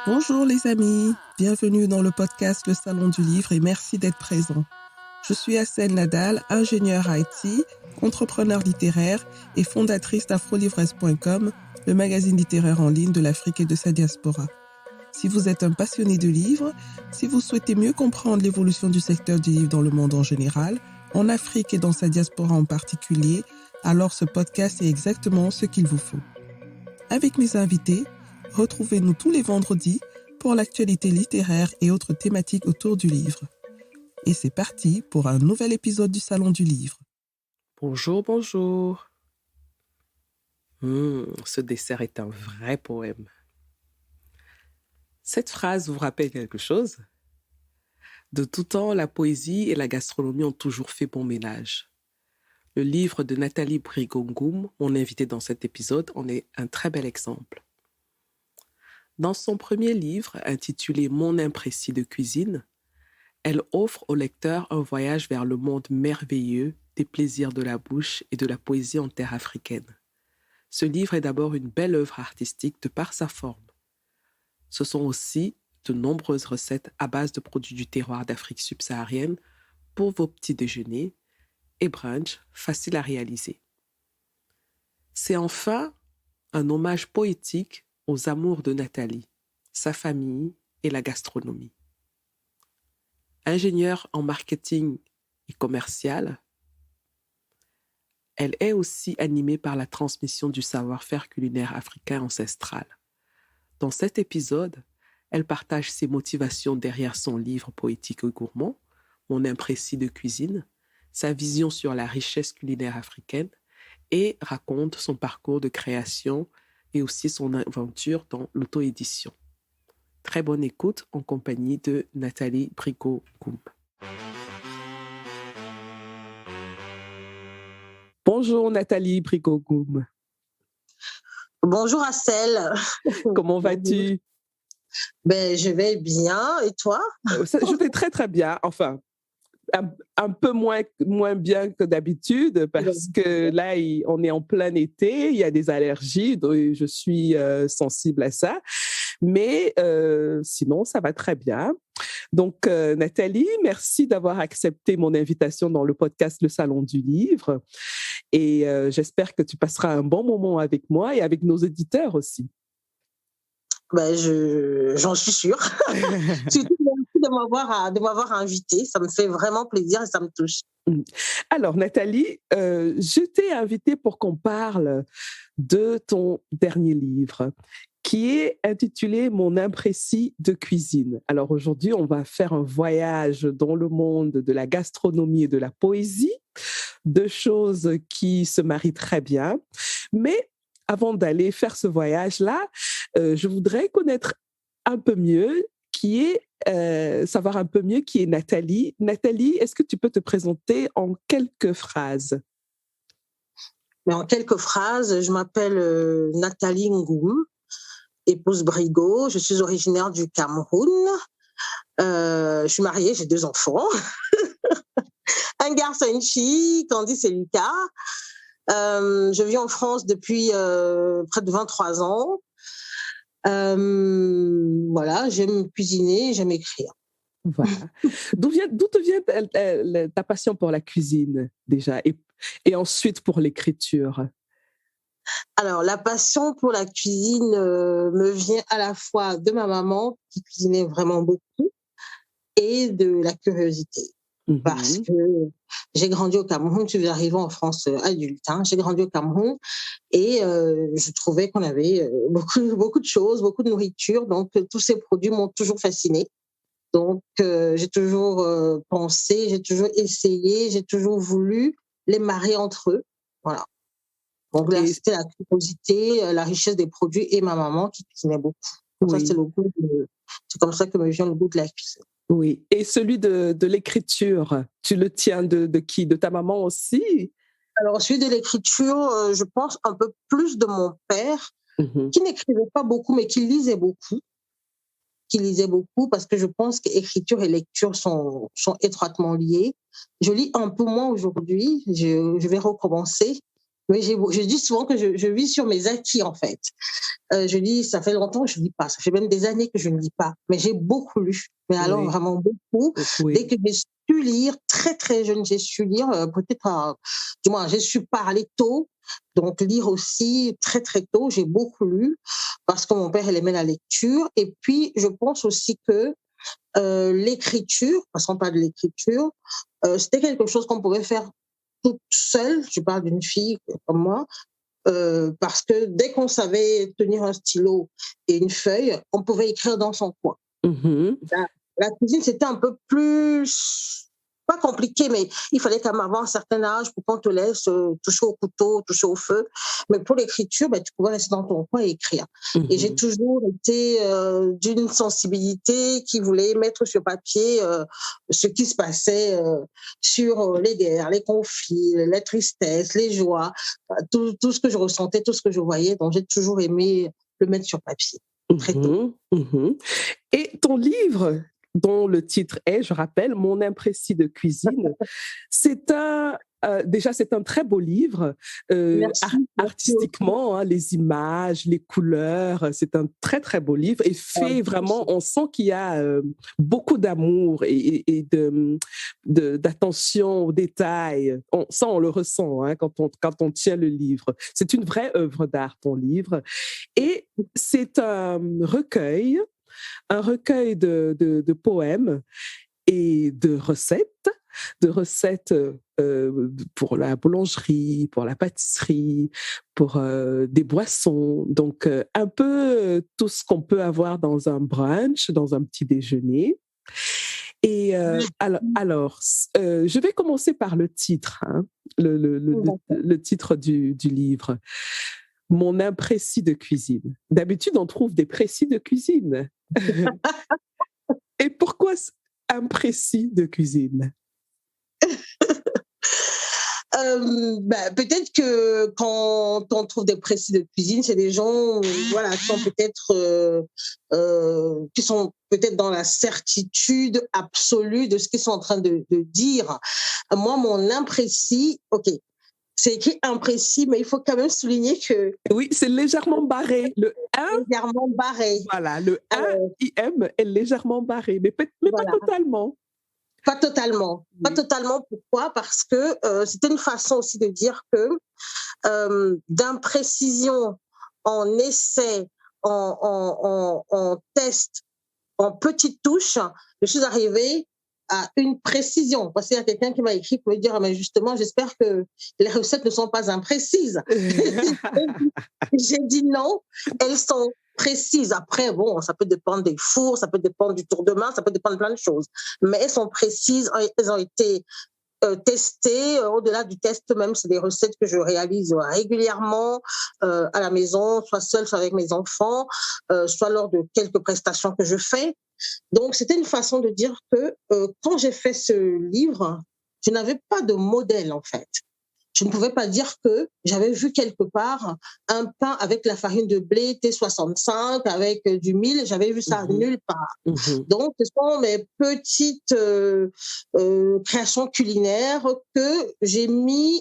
Bonjour les amis, bienvenue dans le podcast Le Salon du Livre et merci d'être présents. Je suis Assel Nadal, ingénieure IT, entrepreneur littéraire et fondatrice d'afrolivresses.com, le magazine littéraire en ligne de l'Afrique et de sa diaspora. Si vous êtes un passionné de livres, si vous souhaitez mieux comprendre l'évolution du secteur du livre dans le monde en général, en Afrique et dans sa diaspora en particulier, alors ce podcast est exactement ce qu'il vous faut. Avec mes invités, retrouvez-nous tous les vendredis pour l'actualité littéraire et autres thématiques autour du livre. Et c'est parti pour un nouvel épisode du Salon du Livre. Bonjour, bonjour. Ce dessert est un vrai poème. Cette phrase vous rappelle quelque chose? De tout temps, la poésie et la gastronomie ont toujours fait bon ménage. Le livre de Nathalie Brigot-Ngoum, mon invitée dans cet épisode, en est un très bel exemple. Dans son premier livre, intitulé Mon imprécis de cuisine, elle offre au lecteur un voyage vers le monde merveilleux des plaisirs de la bouche et de la poésie en terre africaine. Ce livre est d'abord une belle œuvre artistique de par sa forme. Ce sont aussi de nombreuses recettes à base de produits du terroir d'Afrique subsaharienne pour vos petits déjeuners et brunch faciles à réaliser. C'est enfin un hommage poétique aux amours de Nathalie, sa famille et la gastronomie. Ingénieure en marketing et commercial, elle est aussi animée par la transmission du savoir-faire culinaire africain ancestral. Dans cet épisode, elle partage ses motivations derrière son livre poétique et gourmand, Mon imprécis de cuisine, sa vision sur la richesse culinaire africaine et raconte son parcours de création et aussi son aventure dans l'auto-édition. Très bonne écoute en compagnie de Nathalie Brigot-Ngoum. Bonjour Nathalie Brigot-Ngoum. Bonjour Assel. Comment vas-tu? Je vais bien, et toi? Je vais très très bien, enfin un peu moins bien que d'habitude parce que là, on est en plein été, il y a des allergies, donc je suis sensible à ça. Mais sinon, ça va très bien. Donc, Nathalie, merci d'avoir accepté mon invitation dans le podcast Le Salon du Livre. Et j'espère que tu passeras un bon moment avec moi et avec nos éditeurs aussi. J'en suis sûre. Surtout merci de m'avoir invitée. Ça me fait vraiment plaisir et ça me touche. Alors, Nathalie, je t'ai invitée pour qu'on parle de ton dernier livre, qui est intitulé Mon imprécis de cuisine. Alors aujourd'hui, on va faire un voyage dans le monde de la gastronomie et de la poésie, deux choses qui se marient très bien. Mais avant d'aller faire ce voyage-là, je voudrais connaître un peu mieux savoir un peu mieux qui est Nathalie. Nathalie, est-ce que tu peux te présenter en quelques phrases? Mais en quelques phrases, je m'appelle Nathalie Ngoum, épouse Brigot. Je suis originaire du Cameroun. Je suis mariée, j'ai 2 enfants. Un garçon et une fille, Candice et Lucas. Je vis en France depuis près de 23 ans. Voilà, j'aime cuisiner, j'aime écrire. Voilà. D'où te vient ta passion pour la cuisine déjà et ensuite pour l'écriture? Alors, la passion pour la cuisine me vient à la fois de ma maman qui cuisinait vraiment beaucoup et de la curiosité. Parce que j'ai grandi au Cameroun, je suis arrivée en France adulte. J'ai grandi au Cameroun et je trouvais qu'on avait beaucoup de choses, beaucoup de nourriture. Donc, tous ces produits m'ont toujours fascinée. Donc, j'ai toujours pensé, j'ai toujours essayé, j'ai toujours voulu les marier entre eux. Voilà. Donc, là, c'était la curiosité, la richesse des produits et ma maman qui cuisinait beaucoup. Donc, ça, c'est comme ça que me vient le goût de la cuisine. Oui. Et celui de l'écriture, tu le tiens de qui? De ta maman aussi? Alors, celui de l'écriture, je pense un peu plus de mon père, qui n'écrivait pas beaucoup, mais qui lisait beaucoup. Parce que je pense qu'écriture et lecture sont étroitement liées. Je lis un peu moins aujourd'hui, je vais recommencer, Oui, je dis souvent que je vis sur mes acquis, en fait. Je lis, ça fait longtemps que je ne lis pas, ça fait même des années que je ne lis pas, mais j'ai beaucoup lu, mais alors Oui, vraiment beaucoup. Dès oui. que j'ai su lire, très très jeune, j'ai su lire, peut-être, du moins, j'ai su parler tôt, donc lire aussi très très tôt, j'ai beaucoup lu, parce que mon père, il aimait la lecture, et puis je pense aussi que l'écriture, parce qu'on parle de l'écriture, c'était quelque chose qu'on pouvait faire toute seule, je parle d'une fille comme moi, parce que dès qu'on savait tenir un stylo et une feuille, on pouvait écrire dans son coin. Mhm. La cuisine, c'était un peu plus, pas compliqué, mais il fallait quand même avoir un certain âge pour qu'on te laisse toucher au couteau, toucher au feu. Mais pour l'écriture, ben, tu pouvais rester dans ton coin et écrire. Et j'ai Mhm. toujours été d'une sensibilité qui voulait mettre sur papier ce qui se passait sur les guerres, les conflits, les tristesses, les joies, tout ce que je ressentais, tout ce que je voyais. Donc j'ai toujours aimé le mettre sur papier, très tôt. Mhm. Mhm. Et ton livre, dont le titre est, je rappelle, Mon imprécis de cuisine, c'est déjà, c'est un très beau livre, Merci, merci beaucoup. artistiquement, hein, les images, les couleurs, c'est un très, très beau livre et fait vraiment, on sent qu'il y a beaucoup d'amour et d'attention aux détails. Ça, on le ressent hein, quand on tient le livre. C'est une vraie œuvre d'art, ton livre. Et c'est un recueil de poèmes et de recettes pour la boulangerie, pour la pâtisserie, pour des boissons. Donc, un peu tout ce qu'on peut avoir dans un brunch, dans un petit déjeuner. Et je vais commencer par le titre, hein, le titre du livre. Mon imprécis de cuisine. D'habitude, on trouve des précis de cuisine. Et pourquoi imprécis de cuisine? Peut-être que quand on trouve des précis de cuisine, c'est des gens, voilà, qui sont peut-être dans la certitude absolue de ce qu'ils sont en train de dire. Moi, mon imprécis, ok, c'est écrit imprécis, mais il faut quand même souligner que Oui, c'est légèrement barré. Le 1, légèrement barré. voilà, le 1 IM est légèrement barré, mais pas Voilà. totalement. Pas totalement. Pas Oui. totalement. Pourquoi? Parce que c'était une façon aussi de dire que d'imprécision en essai, en test, en petites touches, je suis arrivée à une précision. Parce qu'il y a quelqu'un qui m'a écrit pour me dire, mais justement, j'espère que les recettes ne sont pas imprécises. J'ai dit non, elles sont précises. Après, bon, ça peut dépendre des fours, ça peut dépendre du tour de main, ça peut dépendre de plein de choses. Mais elles sont précises, elles ont été tester. Au-delà du test même, c'est des recettes que je réalise régulièrement à la maison, soit seule, soit avec mes enfants, soit lors de quelques prestations que je fais. Donc, c'était une façon de dire que quand j'ai fait ce livre, je n'avais pas de modèle en fait. Je ne pouvais pas dire que j'avais vu quelque part un pain avec la farine de blé T65, avec du mil, j'avais vu ça nulle part. Donc, ce sont mes petites créations culinaires que j'ai mises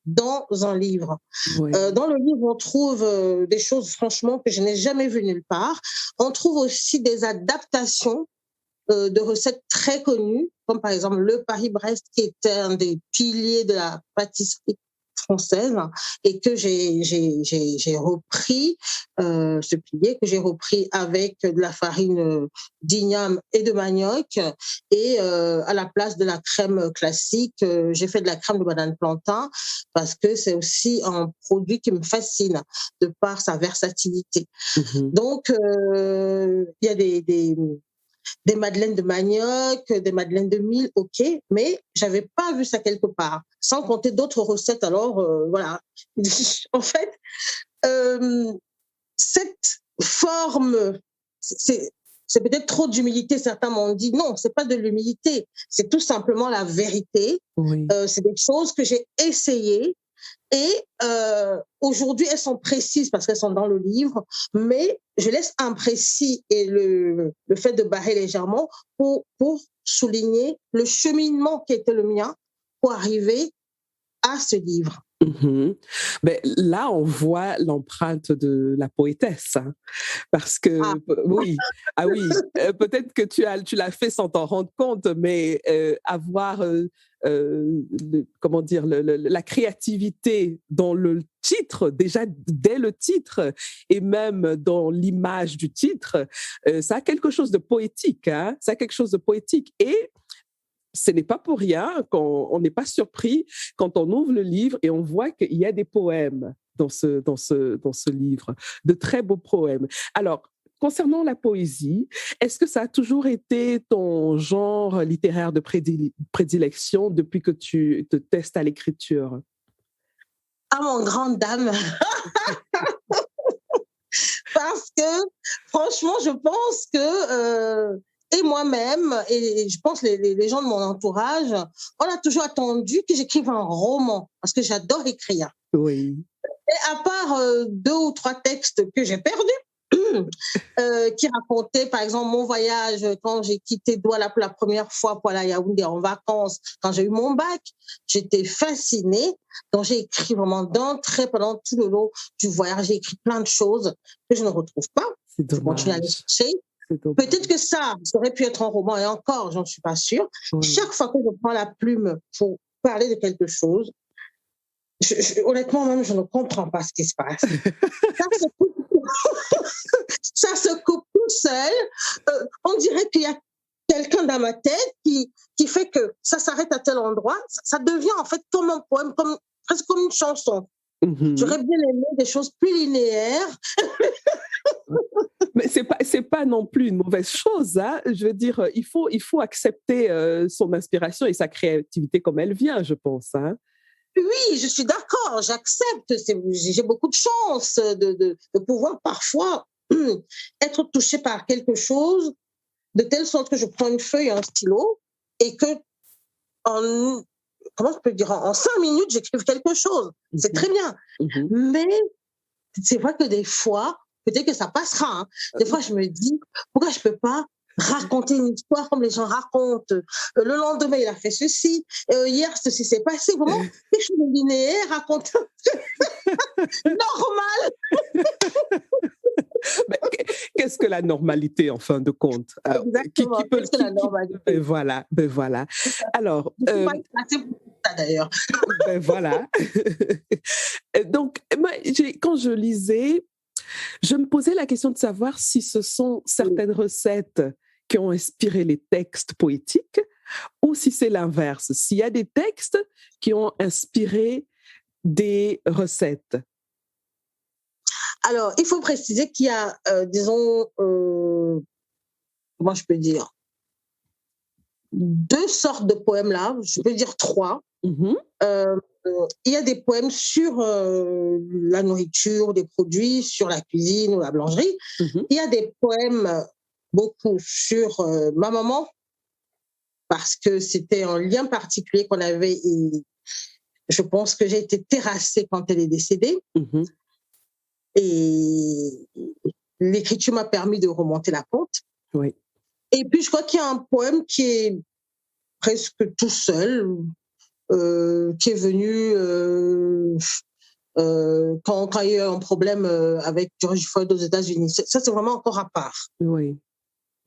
dans un livre. Oui. Dans le livre, on trouve des choses, franchement, que je n'ai jamais vues nulle part. On trouve aussi des adaptations de recettes très connues, comme par exemple le Paris-Brest, qui était un des piliers de la pâtisserie française, et que j'ai repris, ce pilier que j'ai repris avec de la farine d'igname et de manioc, et à la place de la crème classique, j'ai fait de la crème de banane plantain, parce que c'est aussi un produit qui me fascine de par sa versatilité. Donc, il y a des madeleines de manioc, des madeleines de mil, ok, mais j'avais pas vu ça quelque part, sans compter d'autres recettes. Alors, voilà. En fait, cette forme, c'est peut-être trop d'humilité. Certains m'ont dit non, c'est pas de l'humilité, c'est tout simplement la vérité. Oui. C'est des choses que j'ai essayées. Et aujourd'hui, elles sont précises parce qu'elles sont dans le livre, mais je laisse imprécis et le fait de barrer légèrement pour souligner le cheminement qui était le mien pour arriver à ce livre. Mhm. Ben, là, on voit l'empreinte de la poétesse, hein, parce Ah, que oui, ah oui, peut-être que tu l'as fait sans t'en rendre compte, mais avoir, comment dire, la créativité dans le titre, déjà dès le titre, et même dans l'image du titre, ça a quelque chose de poétique, hein, ça a quelque chose de poétique. Et ce n'est pas pour rien qu'on n'est pas surpris quand on ouvre le livre et on voit qu'il y a des poèmes dans ce livre, de très beaux poèmes. Alors, concernant la poésie, est-ce que ça a toujours été ton genre littéraire de prédilection depuis que tu te testes à l'écriture? à mon grande dame, parce que franchement, je pense que et moi-même, et je pense les gens de mon entourage, on a toujours attendu que j'écrive un roman, parce que j'adore écrire. Oui. Et à part deux ou trois textes que j'ai perdus, qui racontaient, par exemple, mon voyage quand j'ai quitté Douala pour la première fois pour aller à Yaoundé en vacances, quand j'ai eu mon bac, j'étais fascinée. Donc, j'ai écrit vraiment d'un trait pendant tout le long du voyage. J'ai écrit plein de choses que je ne retrouve pas. C'est Je continue à les dommage. chercher. C'est Peut-être dommage. que ça aurait pu être un roman, et encore, j'en suis pas sûre. Oui. Chaque fois que je prends la plume pour parler de quelque chose, honnêtement, même, je ne comprends pas ce qui se passe. Ça se coupe, ça se coupe tout seul. On dirait qu'il y a quelqu'un dans ma tête qui fait que ça s'arrête à tel endroit. Ça devient en fait comme un poème, presque comme une chanson. Mhm. J'aurais bien aimé des choses plus linéaires. Mais c'est pas non plus une mauvaise chose, hein. Je veux dire, il faut accepter son inspiration et sa créativité comme elle vient, je pense, hein. Oui, je suis d'accord, j'accepte. J'ai beaucoup de chance de pouvoir parfois être touchée par quelque chose de telle sorte que je prends une feuille et un stylo et que en, comment je peux dire, en 5 minutes, j'écrive quelque chose. C'est Mhm. très bien. Mhm. Mais c'est vrai que des fois, peut-être que ça passera, hein. Des fois, je me dis, pourquoi je peux pas raconter une histoire comme les gens racontent. Le lendemain, il a fait ceci. Hier, ceci s'est passé. Vraiment, quelque chose de linéaire, raconter normal. Mais qu'est-ce que la normalité en fin de compte? Exactement. Qu'est-ce que la Ben normalité? voilà, ben voilà. Alors, Je ne suis pas assez pour ça, d'ailleurs. ben voilà. Donc, moi, quand je lisais, je me posais la question de savoir si ce sont certaines recettes qui ont inspiré les textes poétiques ou si c'est l'inverse, s'il y a des textes qui ont inspiré des recettes. Alors, il faut préciser qu'il y a, disons, comment je peux dire, deux sortes de poèmes là, je peux dire trois. Mhm. Euh, il y a des poèmes sur la nourriture, des produits, sur la cuisine ou la boulangerie. Mhm. Il y a des poèmes beaucoup sur ma maman, parce que c'était un lien particulier qu'on avait et je pense que j'ai été terrassée quand elle est décédée. Mhm. Et l'écriture m'a permis de remonter la pente. Oui. Et puis, je crois qu'il y a un poème qui est presque tout seul, qui est venu quand il y a eu un problème avec George Floyd aux États-Unis. Ça, c'est vraiment encore à part. Oui.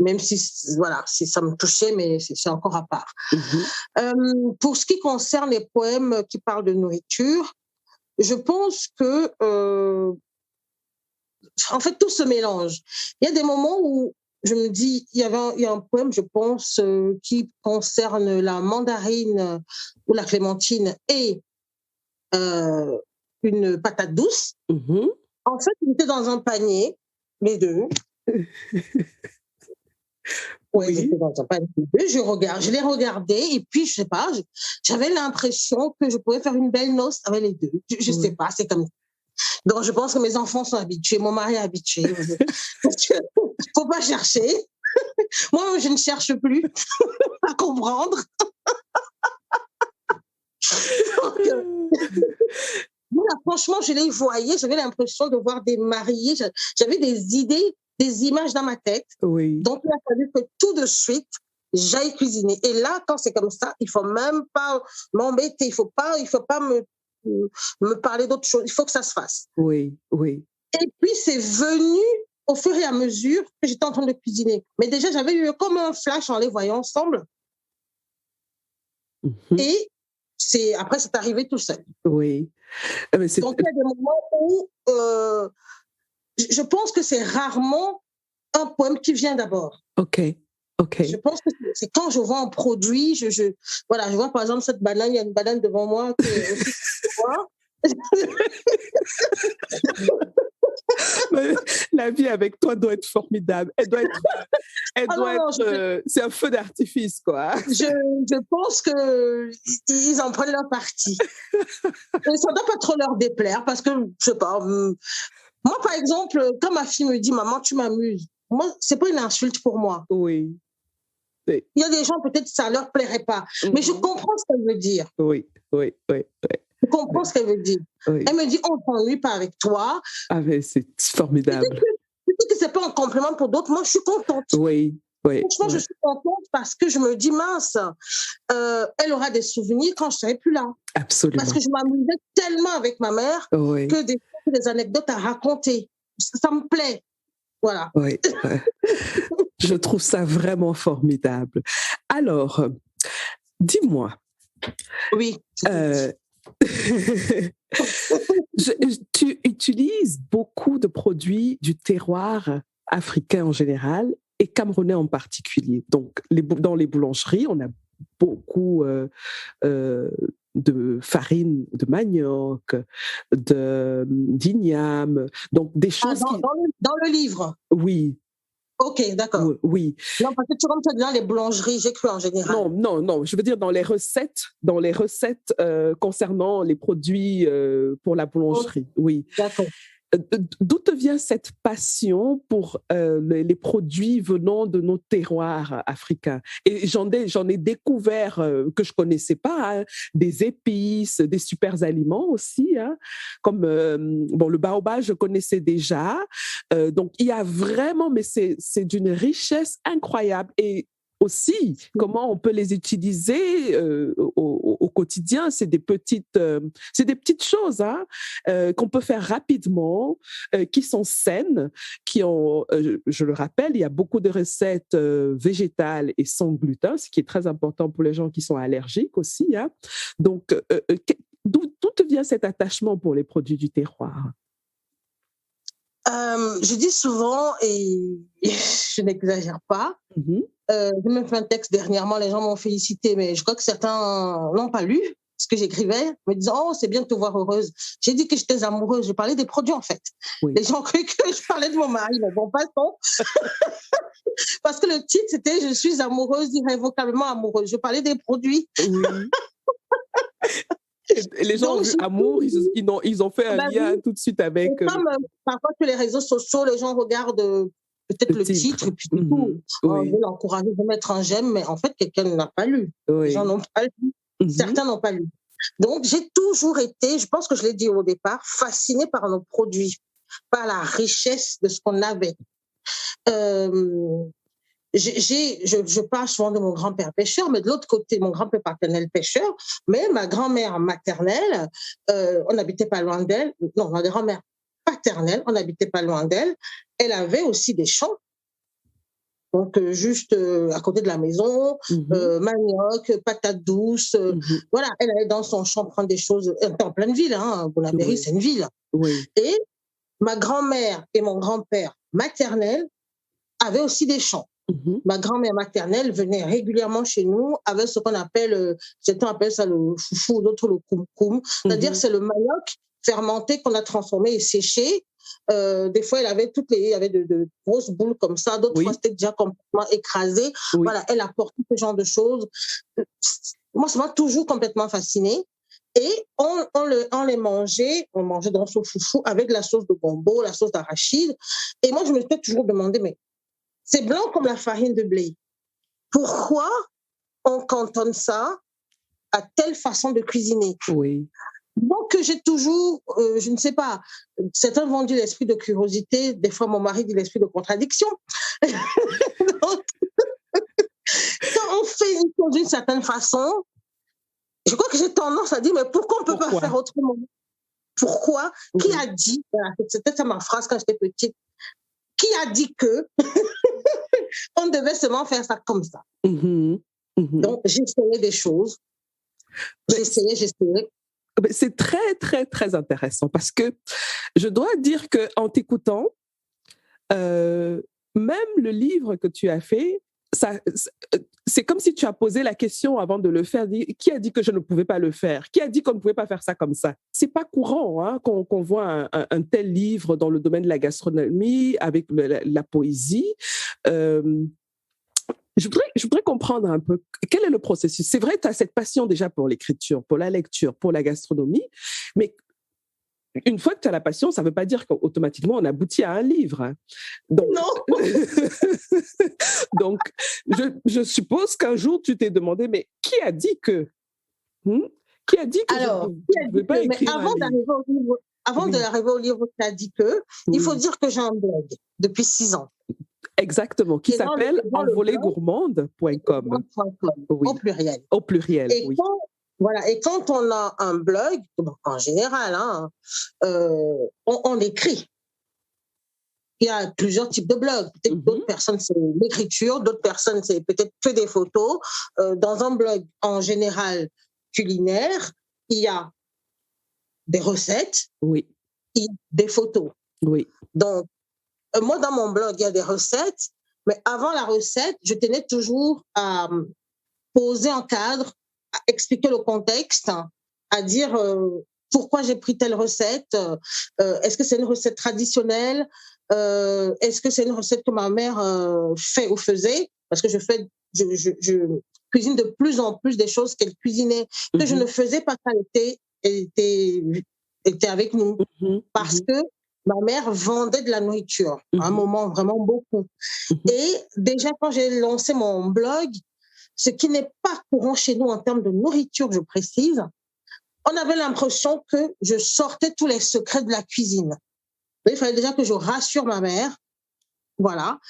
Même si, voilà, si ça me touchait, mais c'est encore à part. Mhm. Pour ce qui concerne les poèmes qui parlent de nourriture, je pense que, en fait, tout se mélange. Il y a des moments où je me dis, il y a un poème, je pense, qui concerne la mandarine ou la clémentine et euh, une patate douce. Mhm. En fait, ils étaient dans un panier, les deux. Ouais, ils Oui. étaient dans un panier, les deux. Je les regardais et puis, je sais pas, j'avais l'impression que je pouvais faire une belle noce avec les deux. Je sais Oui. pas, c'est comme ça. Donc, je pense que mes enfants sont habitués, mon mari est habitué. Faut pas chercher. Moi, je ne cherche plus à comprendre. Donc, voilà, franchement, je les voyais, j'avais l'impression de voir des mariés, j'avais des idées, des images dans ma tête. Oui. Donc, il a fallu que tout de suite, j'aille cuisiner. Et là, quand c'est comme ça, il faut même pas m'embêter, il faut pas me me parler d'autres choses. Il faut que ça se fasse. Oui, oui. Et puis, c'est venu au fur et à mesure que j'étais en train de cuisiner. Mais déjà, j'avais eu comme un flash en les voyant ensemble. Et après, c'est arrivé tout seul. Oui. Donc, il y a des moments où je pense que c'est rarement un poème qui vient d'abord. OK. Je pense que c'est quand je vois un produit, je vois par exemple cette banane, il y a une banane devant moi qui est aussi moi. La vie avec toi doit être formidable. Elle doit être, c'est un feu d'artifice, quoi. Je pense qu'ils en prennent leur parti. Et ça ne doit pas trop leur déplaire parce que, je sais pas, moi par exemple, quand ma fille me dit « Maman, tu m'amuses », moi, ce n'est pas une insulte pour moi. Oui. Il y a des gens, peut-être, ça ne leur plairait pas. Mais je comprends ce qu'elle veut dire. Oui. Je comprends ce qu'elle veut dire. Oui. Elle me dit, on ne s'ennuie pas avec toi. Ah, mais c'est formidable. Peut-être que ce n'est pas un compliment pour d'autres. Moi, je suis contente. Oui. Franchement, je suis contente parce que je me dis, mince, elle aura des souvenirs quand je ne serai plus là. Absolument. Parce que je m'amusais tellement avec ma mère que des anecdotes à raconter. Ça me plaît. Voilà. Oui. Je trouve ça vraiment formidable. Alors, dis-moi. Oui. Tu utilises beaucoup de produits du terroir africain en général et camerounais en particulier. Donc, dans les boulangeries, on a beaucoup de farine de manioc, d'igname, donc des choses dans le livre. Oui. Ok, d'accord. Oui. Non, parce que tu rentres dans les boulangeries, j'ai cru en général. Non. Je veux dire dans les recettes concernant les produits pour la boulangerie. Oui. D'accord. D'où te vient cette passion pour les produits venant de nos terroirs africains? Et j'en ai découvert que je connaissais pas, hein, des épices, des super aliments aussi, hein, comme le baobab, je connaissais déjà. Donc il y a vraiment, mais c'est d'une richesse incroyable. Et aussi, comment on peut les utiliser au quotidien. C'est des petites choses hein, qu'on peut faire rapidement, qui sont saines, qui ont, je le rappelle, il y a beaucoup de recettes végétales et sans gluten, ce qui est très important pour les gens qui sont allergiques aussi. Hein. Donc, d'où te vient cet attachement pour les produits du terroir? Je dis souvent, et je n'exagère pas, j'ai même fait un texte dernièrement, les gens m'ont félicité, mais je crois que certains n'ont pas lu ce que j'écrivais, me disant « Oh, c'est bien de te voir heureuse ». J'ai dit que j'étais amoureuse, je parlais des produits en fait. Oui. Les gens cru que je parlais de mon mari, mais bon, passons. Parce que le titre, c'était « Je suis amoureuse, irrévocablement amoureuse ». Je parlais des produits. Oui. Et les gens ont vu amour, ils ont fait un lien tout de suite avec... Comme parfois sur les réseaux sociaux, les gens regardent peut-être le titre et puis du coup, on veut l'encourager de mettre un j'aime, mais en fait, quelqu'un n'a pas lu. Les gens n'ont pas lu. Certains n'ont pas lu. Donc, j'ai toujours été, je pense que je l'ai dit au départ, fascinée par nos produits, par la richesse de ce qu'on avait. Je parle souvent de mon grand-père pêcheur, mais de l'autre côté, mon grand-père paternel pêcheur, mais ma grand-mère maternelle, on n'habitait pas loin d'elle. Non, ma grand-mère paternelle, on n'habitait pas loin d'elle. Elle avait aussi des champs. Donc, juste à côté de la maison, manioc, patates douces. Voilà, elle allait dans son champ prendre des choses. Elle était en pleine ville, hein. Bonabéry, c'est une ville. Oui. Et ma grand-mère et mon grand-père maternel avaient aussi des champs. Ma grand-mère maternelle venait régulièrement chez nous avec ce qu'on appelle, certains appellent ça le foufou, d'autres le koum-koum. C'est-à-dire, c'est le manioc fermenté qu'on a transformé et séché. Des fois, il y avait de grosses boules comme ça, d'autres fois, c'était déjà complètement écrasé. Oui. Voilà, elle apportait ce genre de choses. Moi, ça m'a toujours complètement fascinée. Et on les mangeait, on mangeait dans ce foufou avec la sauce de gombo, la sauce d'arachide. Et moi, je me suis toujours demandé, mais c'est blanc comme la farine de blé. Pourquoi on cantonne ça à telle façon de cuisiner? Oui. Donc, j'ai toujours, je ne sais pas, certains vont dire l'esprit de curiosité, des fois mon mari dit l'esprit de contradiction. Donc, quand on fait une chose d'une certaine façon, je crois que j'ai tendance à dire, mais pourquoi on ne peut pas faire autrement? Pourquoi? Qui a dit, c'était ça ma phrase quand j'étais petite, qui a dit que on devait seulement faire ça comme ça? Donc, j'essayais des choses. J'essayais. C'est très, très, très intéressant parce que je dois dire qu'en t'écoutant, même le livre que tu as fait, c'est comme si tu as posé la question avant de le faire. Qui a dit que je ne pouvais pas le faire? Qui a dit qu'on ne pouvait pas faire ça comme ça? C'est pas courant hein, qu'on voit un tel livre dans le domaine de la gastronomie avec la poésie. Je voudrais comprendre un peu quel est le processus. C'est vrai, tu as cette passion déjà pour l'écriture, pour la lecture, pour la gastronomie, mais une fois que tu as la passion, ça ne veut pas dire qu'automatiquement on aboutit à un livre. Hein. Donc, non. Donc, je suppose qu'un jour tu t'es demandé, mais qui a dit que Qui a dit que alors, je ne veux pas écrire avant d'arriver au livre, d'arriver au livre, qui a dit que, il faut dire que j'ai un blog depuis 6 ans. Exactement, qui s'appelle envoléegourmande.com. Oui. Au pluriel. Au pluriel, et oui. Et quand on a un blog, en général, hein, on écrit. Il y a plusieurs types de blogs. Peut-être d'autres personnes, c'est l'écriture, d'autres personnes, c'est peut-être que des photos. Dans un blog, en général, culinaire, il y a des recettes, oui. Il y a des photos. Oui. Donc, moi, dans mon blog, il y a des recettes, mais avant la recette, je tenais toujours à poser un cadre, à expliquer le contexte, à dire pourquoi j'ai pris telle recette, est-ce que c'est une recette traditionnelle, est-ce que c'est une recette que ma mère fait ou faisait, parce que je cuisine de plus en plus des choses qu'elle cuisinait, que je ne faisais pas quand elle était avec nous, parce que ma mère vendait de la nourriture, à un moment vraiment beaucoup. Et déjà, quand j'ai lancé mon blog, ce qui n'est pas courant chez nous en termes de nourriture, je précise, on avait l'impression que je sortais tous les secrets de la cuisine. Il fallait déjà que je rassure ma mère. Voilà.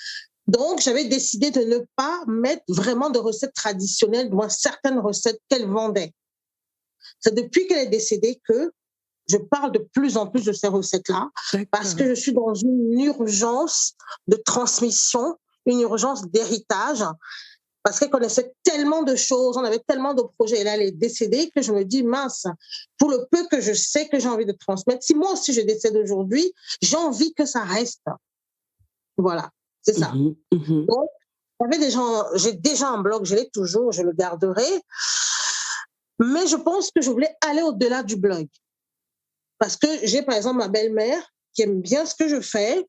Donc, j'avais décidé de ne pas mettre vraiment de recettes traditionnelles dans certaines recettes qu'elle vendait. C'est depuis qu'elle est décédée que je parle de plus en plus de ces recettes-là, parce que je suis dans une urgence de transmission, une urgence d'héritage, parce qu'elle connaissait tellement de choses, on avait tellement de projets, et là, elle est décédée, que je me dis, mince, pour le peu que je sais que j'ai envie de transmettre, si moi aussi je décède aujourd'hui, j'ai envie que ça reste. Voilà, c'est ça. Donc, j'ai déjà un blog, je l'ai toujours, je le garderai, mais je pense que je voulais aller au-delà du blog. Parce que j'ai, par exemple, ma belle-mère qui aime bien ce que je fais,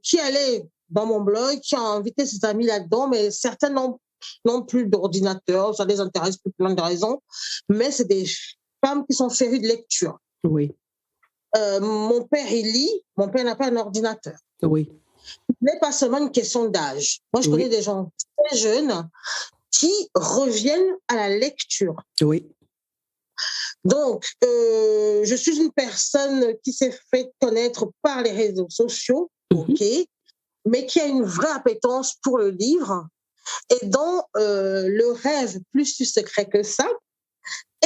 qui allait dans mon blog, qui a invité ses amis là-dedans, mais certains n'ont plus d'ordinateur, ça les intéresse pour plein de raisons, mais c'est des femmes qui sont férues de lecture. Oui. Mon père, il lit, mon père n'a pas un ordinateur. Oui. Ce n'est pas seulement une question d'âge. Moi, je connais des gens très jeunes qui reviennent à la lecture. Oui. Donc, je suis une personne qui s'est fait connaître par les réseaux sociaux, mais qui a une vraie appétence pour le livre et dont le rêve plus secret que ça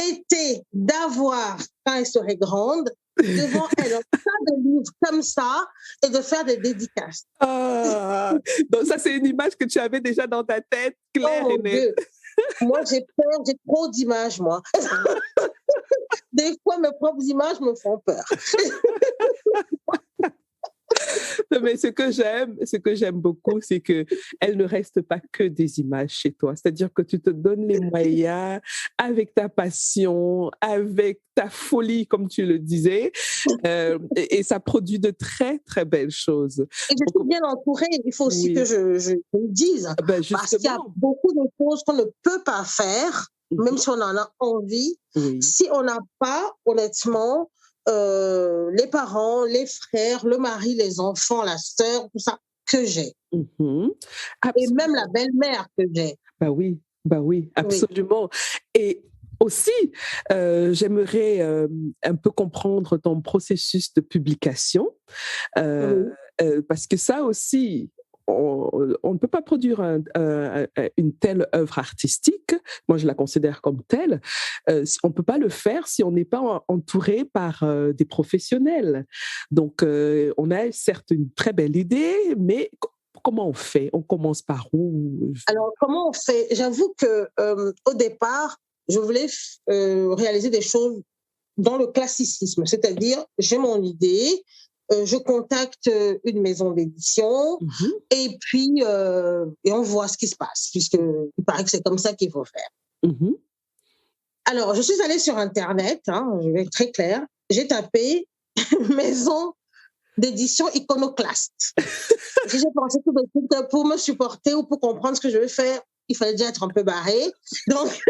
était d'avoir, quand elle serait grande, devant elle un tas de livres comme ça et de faire des dédicaces. Donc ça, c'est une image que tu avais déjà dans ta tête, claire et nette. Moi, j'ai peur, j'ai trop d'images, moi. Des fois, mes propres images me font peur. Non, mais ce que j'aime beaucoup, c'est qu'elle ne reste pas que des images chez toi. C'est-à-dire que tu te donnes les moyens avec ta passion, avec ta folie, comme tu le disais, et ça produit de très, très belles choses. Et je suis bien entourée, il faut aussi que je le dise, parce qu'il y a beaucoup de choses qu'on ne peut pas faire, même si on en a envie, si on n'a pas, honnêtement, les parents, les frères, le mari, les enfants, la sœur, tout ça, que j'ai. Et même la belle-mère que j'ai. Bah oui, absolument. Et aussi, j'aimerais un peu comprendre ton processus de publication, parce que ça aussi, on ne peut pas produire une telle œuvre artistique, moi je la considère comme telle, on ne peut pas le faire si on n'est pas entouré par des professionnels. Donc, on a certes une très belle idée, mais comment on fait? On commence par où? Alors, comment on fait? J'avoue que au départ, je voulais réaliser des choses dans le classicisme, c'est-à-dire j'ai mon idée, je contacte une maison d'édition et puis et on voit ce qui se passe, puisqu'il paraît que c'est comme ça qu'il faut faire. Alors, je suis allée sur Internet, je vais être très claire, j'ai tapé maison d'édition iconoclaste. J'ai pensé que pour me supporter ou pour comprendre ce que je veux faire, il fallait déjà être un peu barré. Donc,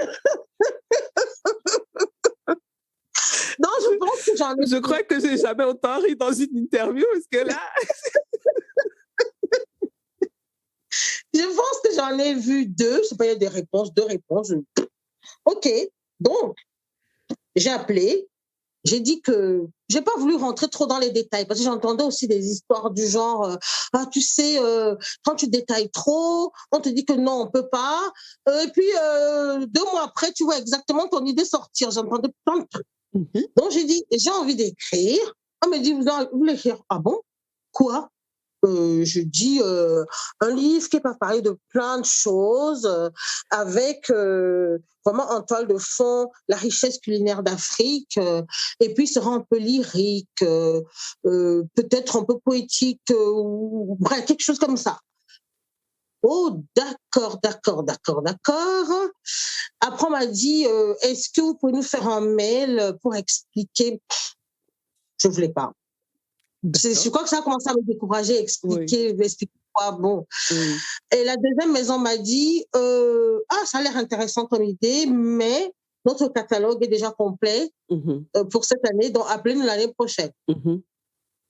je pense que j'en ai... Je crois que j'ai jamais autant ri dans une interview, parce que là... Je pense que j'en ai vu 2. Je sais pas, il y a deux réponses. OK. Donc, j'ai appelé. J'ai dit que j'ai pas voulu rentrer trop dans les détails parce que j'entendais aussi des histoires du genre tu sais quand tu détailles trop on te dit que non on peut pas et puis 2 mois après tu vois exactement ton idée sortir. J'entendais plein de trucs. Donc j'ai dit j'ai envie d'écrire. On me dit vous voulez écrire? Ah bon? Quoi? Je dis un livre qui va parler de plein de choses avec vraiment en toile de fond la richesse culinaire d'Afrique et puis sera un peu lyrique, peut-être un peu poétique, ou bref, quelque chose comme ça. Oh, d'accord. Après, on m'a dit, est-ce que vous pouvez nous faire un mail pour expliquer? Je ne voulais pas. Je crois que ça a commencé à me décourager, expliquer quoi, bon. Et la deuxième maison m'a dit, ça a l'air intéressant comme idée, mais notre catalogue est déjà complet pour cette année, donc appelez-nous l'année prochaine.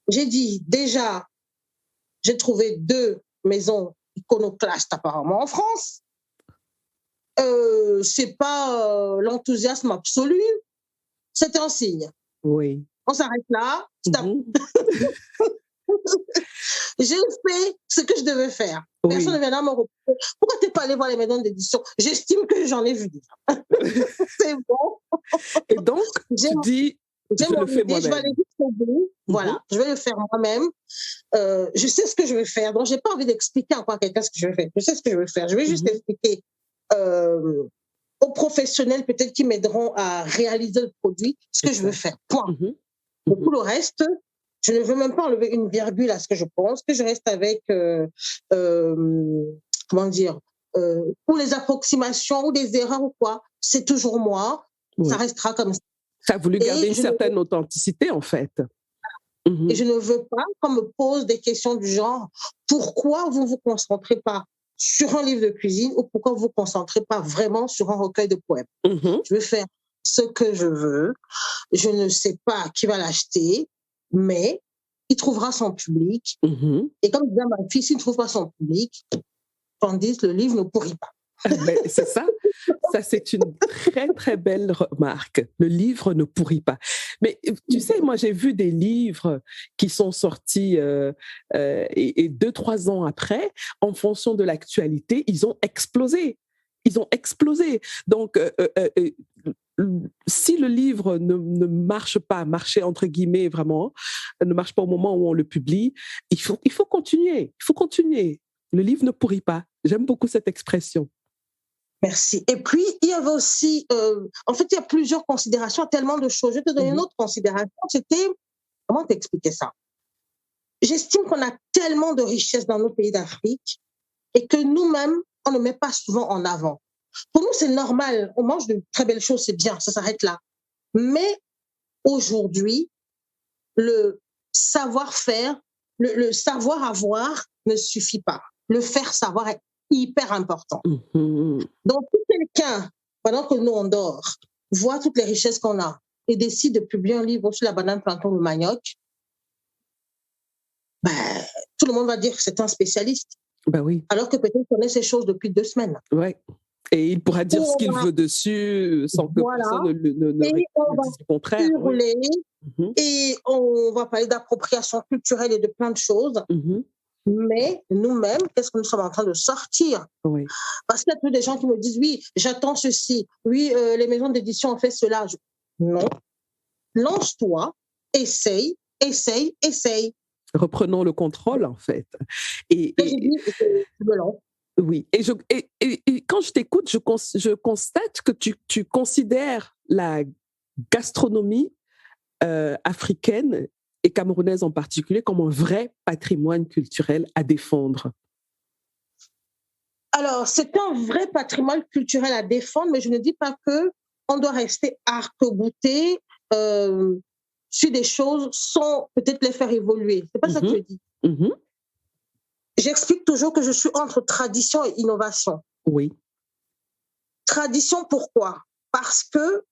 J'ai dit, déjà, j'ai trouvé 2 maisons iconoclastes apparemment en France. C'est pas l'enthousiasme absolu, c'est un signe. Oui. On s'arrête là. Stop. J'ai fait ce que je devais faire. Personne ne viendra me reprocher. Pourquoi tu n'es pas allé voir les maisons d'édition? J'estime que j'en ai vu déjà. C'est bon. Et donc, tu dis, je le fais moi-même. Je vais aller jusqu'au bout. Voilà, je vais le faire moi-même. Je sais ce que je vais faire. Donc, je n'ai pas envie d'expliquer encore à quelqu'un ce que je vais faire. Je sais ce que je vais faire. Je vais juste expliquer aux professionnels peut-être qui m'aideront à réaliser le produit ce que je veux faire. Point. Et tout le reste, je ne veux même pas enlever une virgule à ce que je pense, que je reste avec, comment dire, ou les approximations ou des erreurs ou quoi, c'est toujours moi, ça restera comme ça. Ça a voulu garder une certaine authenticité, en fait. Et je ne veux pas qu'on me pose des questions du genre, pourquoi vous ne vous concentrez pas sur un livre de cuisine ou pourquoi vous ne vous concentrez pas vraiment sur un recueil de poèmes? Je veux faire ce que je veux. Je ne sais pas qui va l'acheter, mais il trouvera son public. Et comme disait ma fille, s'il ne trouve pas son public, tandis le livre ne pourrit pas. Ben, c'est ça. Ça, c'est une très, très belle remarque. Le livre ne pourrit pas. Mais tu sais, moi, j'ai vu des livres qui sont sortis et 2-3 ans après, en fonction de l'actualité, ils ont explosé. Donc, si le livre ne marche pas, marcher entre guillemets vraiment, ne marche pas au moment où on le publie, il faut continuer. Il faut continuer. Le livre ne pourrit pas. J'aime beaucoup cette expression. Merci. Et puis, il y avait aussi, en fait, il y a plusieurs considérations, tellement de choses. Je vais te donner une autre considération, c'était, comment t'expliquer ça? J'estime qu'on a tellement de richesses dans nos pays d'Afrique et que nous-mêmes, on ne met pas souvent en avant. Pour nous, c'est normal, on mange de très belles choses, c'est bien, ça s'arrête là. Mais aujourd'hui, le savoir-faire, le savoir-avoir ne suffit pas. Le faire savoir est hyper important. Donc, si quelqu'un, pendant que nous, on dort, voit toutes les richesses qu'on a et décide de publier un livre sur la banane, plantain, le manioc, tout le monde va dire que c'est un spécialiste. Ben oui. Alors que peut-être qu'il connaît ces choses depuis 2 semaines. Oui. Et il pourra dire ce qu'il veut dessus sans que personne ne dise le contraire. Et on va parler d'appropriation culturelle et de plein de choses. mais nous-mêmes, qu'est-ce que nous sommes en train de sortir? Oui. Parce qu'il y a tous des gens qui me disent, oui, j'attends ceci, oui, les maisons d'édition ont fait cela. Non, lance-toi, essaye. Reprenons le contrôle, en fait. Et j'ai dit, je me lance. Oui, et quand je t'écoute, je constate que tu considères la gastronomie africaine et camerounaise en particulier comme un vrai patrimoine culturel à défendre. Alors, c'est un vrai patrimoine culturel à défendre, mais je ne dis pas qu'on doit rester arc-bouté sur des choses sans peut-être les faire évoluer. C'est pas ça que je dis. J'explique toujours que je suis entre tradition et innovation. Oui. Tradition, pourquoi? Parce que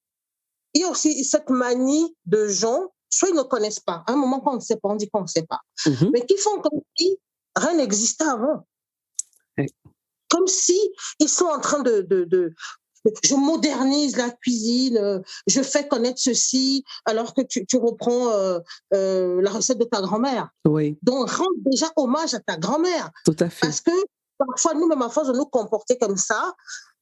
il y a aussi cette manie de gens, soit ils ne connaissent pas. À un moment, quand on ne sait pas, on dit qu'on ne sait pas. Mais qui font comme si rien n'existait avant. Comme si ils sont en train je modernise la cuisine, je fais connaître ceci, alors que tu reprends la recette de ta grand-mère. Oui. Donc, rends déjà hommage à ta grand-mère. Tout à fait. Parce que parfois, nous-mêmes, à force de nous comporter comme ça,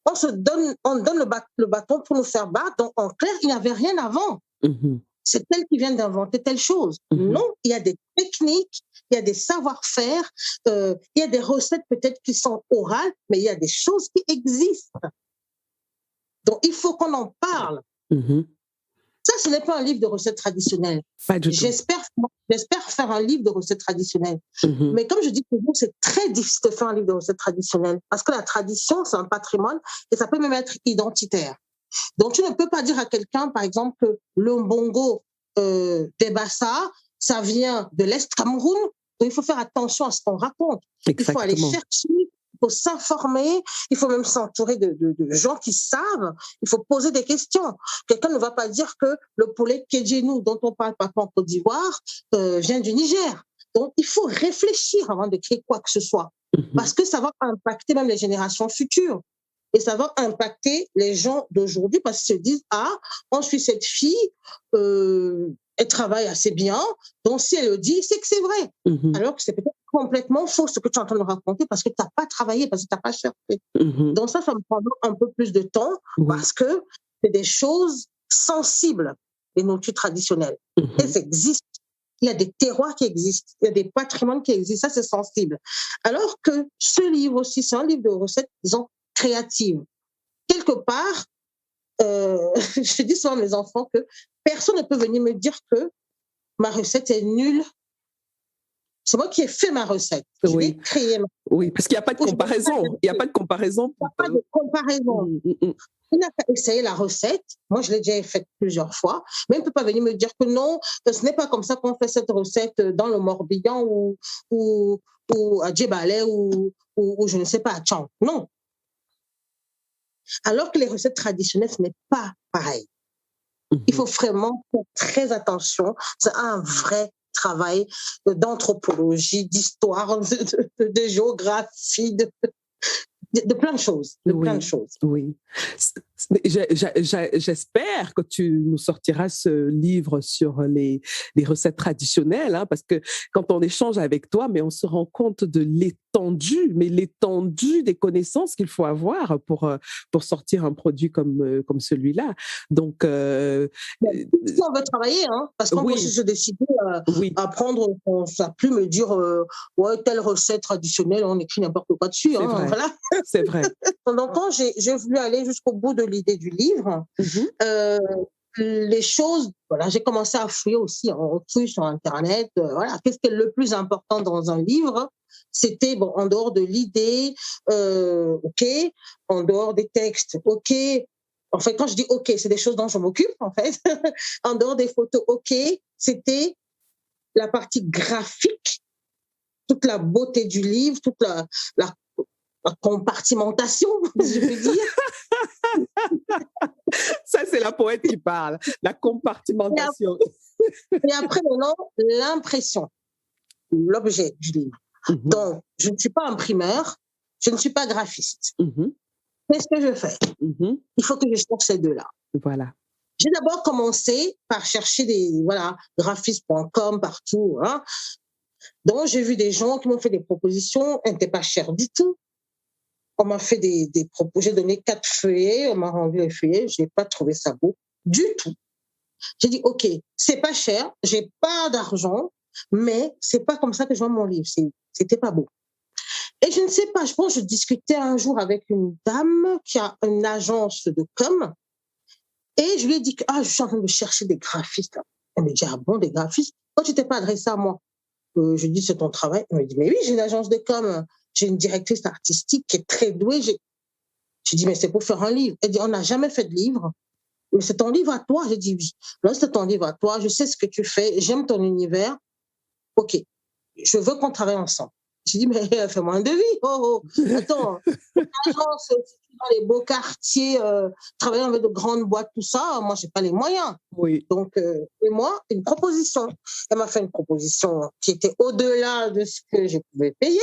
on donne le bâton pour nous faire battre. Donc, en clair, il n'y avait rien avant. C'est elle qui vient d'inventer telle chose. Non, il y a des techniques, il y a des savoir-faire, il y a des recettes peut-être qui sont orales, mais il y a des choses qui existent. Donc, il faut qu'on en parle. Ça, ce n'est pas un livre de recettes traditionnelles. Pas du tout. J'espère faire un livre de recettes traditionnelles. Mais comme je dis toujours, c'est très difficile de faire un livre de recettes traditionnelles parce que la tradition, c'est un patrimoine et ça peut même être identitaire. Donc, tu ne peux pas dire à quelqu'un, par exemple, que le mbongo des Bassa, ça vient de l'Est Cameroun. Donc, il faut faire attention à ce qu'on raconte. Exactement. Il faut aller chercher, il faut s'informer, il faut même s'entourer de gens qui savent. Il faut poser des questions. Quelqu'un ne va pas dire que le poulet Kedjenou, dont on parle parfois en Côte d'Ivoire, vient du Niger. Donc, il faut réfléchir avant de créer quoi que ce soit. Parce que ça va impacter même les générations futures. Et ça va impacter les gens d'aujourd'hui parce qu'ils se disent, ah, on suit cette fille, elle travaille assez bien, donc si elle le dit, c'est que c'est vrai. Alors que c'est peut-être complètement faux ce que tu es en train de raconter parce que tu n'as pas travaillé, parce que tu n'as pas cherché. Donc ça me prend un peu plus de temps parce que c'est des choses sensibles, les nourritures traditionnelles. Elles existent. Il y a des terroirs qui existent, il y a des patrimoines qui existent, ça c'est sensible. Alors que ce livre aussi, c'est un livre de recettes, disons, créatives. Quelque part, je dis souvent à mes enfants que personne ne peut venir me dire que ma recette est nulle. C'est moi qui ai fait ma recette. Je l'ai créée. Oui, parce qu'il n'y a pas de comparaison. Il n'y a pas de comparaison. Il n'y a pas de comparaison. Il n'a qu'à essayer la recette. Moi, je l'ai déjà faite plusieurs fois. Mais il ne peut pas venir me dire que non, ce n'est pas comme ça qu'on fait cette recette dans le Morbihan ou à Djebale ou je ne sais pas, à Tchang. Non. Alors que les recettes traditionnelles, ce n'est pas pareil. Il faut vraiment faire très attention. C'est un vrai travail d'anthropologie, d'histoire, de géographie, de plein de choses. Plein de choses. Oui. J'espère que tu nous sortiras ce livre sur les recettes traditionnelles, hein, parce que quand on échange avec toi, mais on se rend compte de l'étendue des connaissances qu'il faut avoir pour sortir un produit comme celui-là. Donc, si on veut travailler, hein, parce qu'on peut aussi se décider à prendre sa plume et dire ouais, telle recette traditionnelle, on écrit n'importe quoi dessus. Hein, voilà. C'est vrai. Donc, quand j'ai voulu aller jusqu'au bout de l'idée du livre, les choses, voilà, j'ai commencé à fouiller aussi, on fouille sur Internet, voilà, qu'est-ce qui est le plus important dans un livre? C'était, bon, en dehors de l'idée, ok, en dehors des textes, ok. En fait, quand je dis ok, c'est des choses dont je m'occupe, en fait. En dehors des photos, ok, c'était la partie graphique, toute la beauté du livre, toute la compartimentation, je veux dire. Ça, c'est la poète qui parle, la compartimentation. Et après, maintenant, l'impression, l'objet du livre. Donc, je ne suis pas imprimeur, je ne suis pas graphiste. Qu'est-ce que je fais? Il faut que je cherche ces deux-là. Voilà. J'ai d'abord commencé par chercher des, voilà, graphistes.com partout, hein. Donc, j'ai vu des gens qui m'ont fait des propositions, elles n'étaient pas chères du tout. On m'a fait des propos, j'ai donné 4 feuillets, on m'a rendu les feuillets, je n'ai pas trouvé ça beau du tout. J'ai dit, OK, c'est pas cher, j'ai pas d'argent, mais c'est pas comme ça que je vends mon livre, c'était pas beau. Et je ne sais pas, je pense que je discutais un jour avec une dame qui a une agence de com, et je lui ai dit que je suis en train de chercher des graphistes. Elle me dit, ah bon, des graphistes? Quand tu t'es pas adressé à moi, je lui dis, c'est ton travail. Elle me dit, mais oui, j'ai une agence de com, j'ai une directrice artistique qui est très douée. Je dis, mais c'est pour faire un livre. Elle dit, on n'a jamais fait de livre, mais c'est ton livre à toi. J'ai dit, oui, là, c'est ton livre à toi, je sais ce que tu fais, j'aime ton univers. OK, je veux qu'on travaille ensemble. J'ai dit, mais fais-moi un devis. Attends, agence dans les beaux quartiers, travailler avec de grandes boîtes, tout ça, moi, je n'ai pas les moyens. Oui. Donc, fais-moi une proposition. Elle m'a fait une proposition qui était au-delà de ce que je pouvais payer.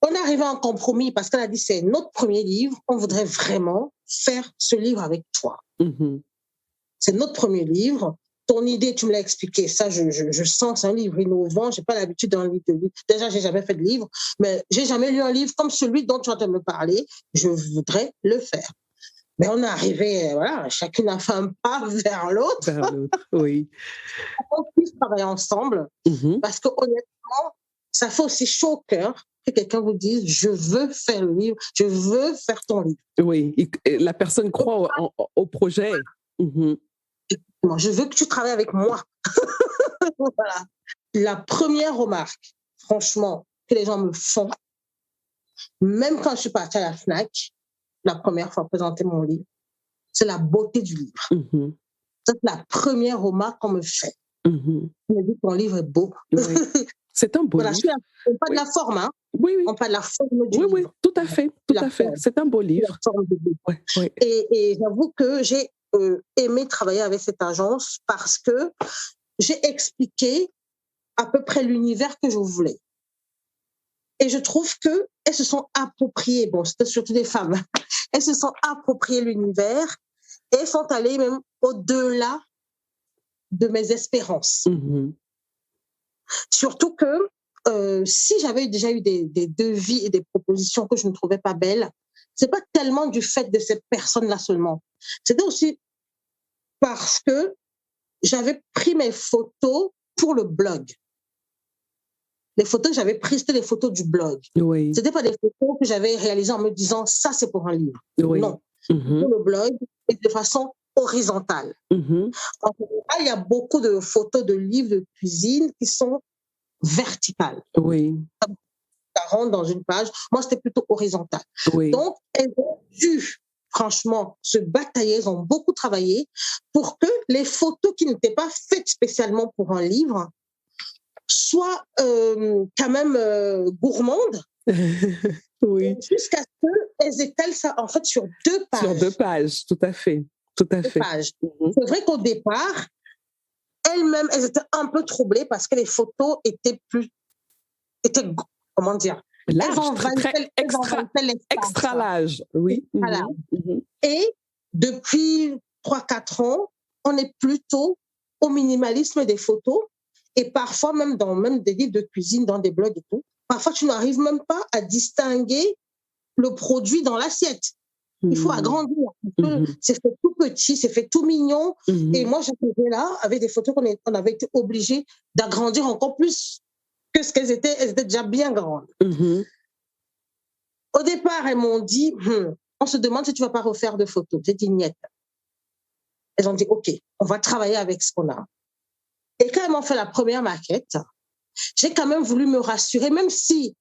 On est arrivé à un compromis parce qu'elle a dit, c'est notre premier livre, on voudrait vraiment faire ce livre avec toi. C'est notre premier livre. Ton idée, tu me l'as expliqué, ça, je sens, c'est un livre innovant, je n'ai pas l'habitude d'un livre de livre. Déjà, je n'ai jamais fait de livre, mais je n'ai jamais lu un livre comme celui dont tu es en train de me parler, je voudrais le faire. Mais on est arrivé, voilà, chacune a fait un pas vers l'autre. Vers l'autre, oui. On puisse travailler ensemble, parce que honnêtement, ça fait aussi chaud au cœur que quelqu'un vous dise, je veux faire le livre, je veux faire ton livre. Oui, et la personne croit au projet. Je veux que tu travailles avec moi. Voilà. La première remarque, franchement, que les gens me font, même quand je suis partie à la FNAC, la première fois présenter mon livre, c'est la beauté du livre. C'est la première remarque qu'on me fait. On me dit que ton livre est beau. Oui. C'est un beau livre. On parle de la forme, hein? Oui. On parle de la forme du livre. Oui, tout à fait, tout à fait. C'est un beau livre. La forme du livre. Oui. Et j'avoue que j'ai aimé travailler avec cette agence parce que j'ai expliqué à peu près l'univers que je voulais. Et je trouve qu'elles se sont appropriées, bon, c'était surtout des femmes, elles se sont appropriées l'univers et elles sont allées même au-delà de mes espérances. Surtout que si j'avais déjà eu des devis et des propositions que je ne trouvais pas belles, c'est pas tellement du fait de cette personne-là seulement. C'était aussi parce que j'avais pris mes photos pour le blog. Les photos que j'avais prises, c'était les photos du blog. Oui. C'était pas des photos que j'avais réalisées en me disant, ça, c'est pour un livre. Oui. Non. Pour le blog, et de façon horizontale. En général, il y a beaucoup de photos de livres de cuisine qui sont verticales. Oui. Ça rentre dans une page. Moi, c'était plutôt horizontal. Oui. Donc, elles ont dû, franchement, se batailler. Elles ont beaucoup travaillé pour que les photos qui n'étaient pas faites spécialement pour un livre soient quand même gourmandes. Oui. Jusqu'à ce qu'elles étalent ça, en fait, sur 2 pages. Sur 2 pages, tout à fait. Tout à fait. Pages. C'est vrai qu'au départ, elles-mêmes, elles étaient un peu troublées parce que les photos étaient comment dire, large, extra large. Oui. Voilà. Et depuis 3-4 ans, on est plutôt au minimalisme des photos et parfois même dans des livres de cuisine, dans des blogs et tout, parfois tu n'arrives même pas à distinguer le produit dans l'assiette. Il faut agrandir. C'est fait tout petit, c'est fait tout mignon. Et moi, j'étais là avec des photos qu'on avait été obligés d'agrandir encore plus que ce qu'elles étaient. Elles étaient déjà bien grandes. Au départ, elles m'ont dit, on se demande si tu ne vas pas refaire de photos. J'ai dit, niet. Elles ont dit, OK, on va travailler avec ce qu'on a. Et quand elles m'ont fait la première maquette, j'ai quand même voulu me rassurer, même si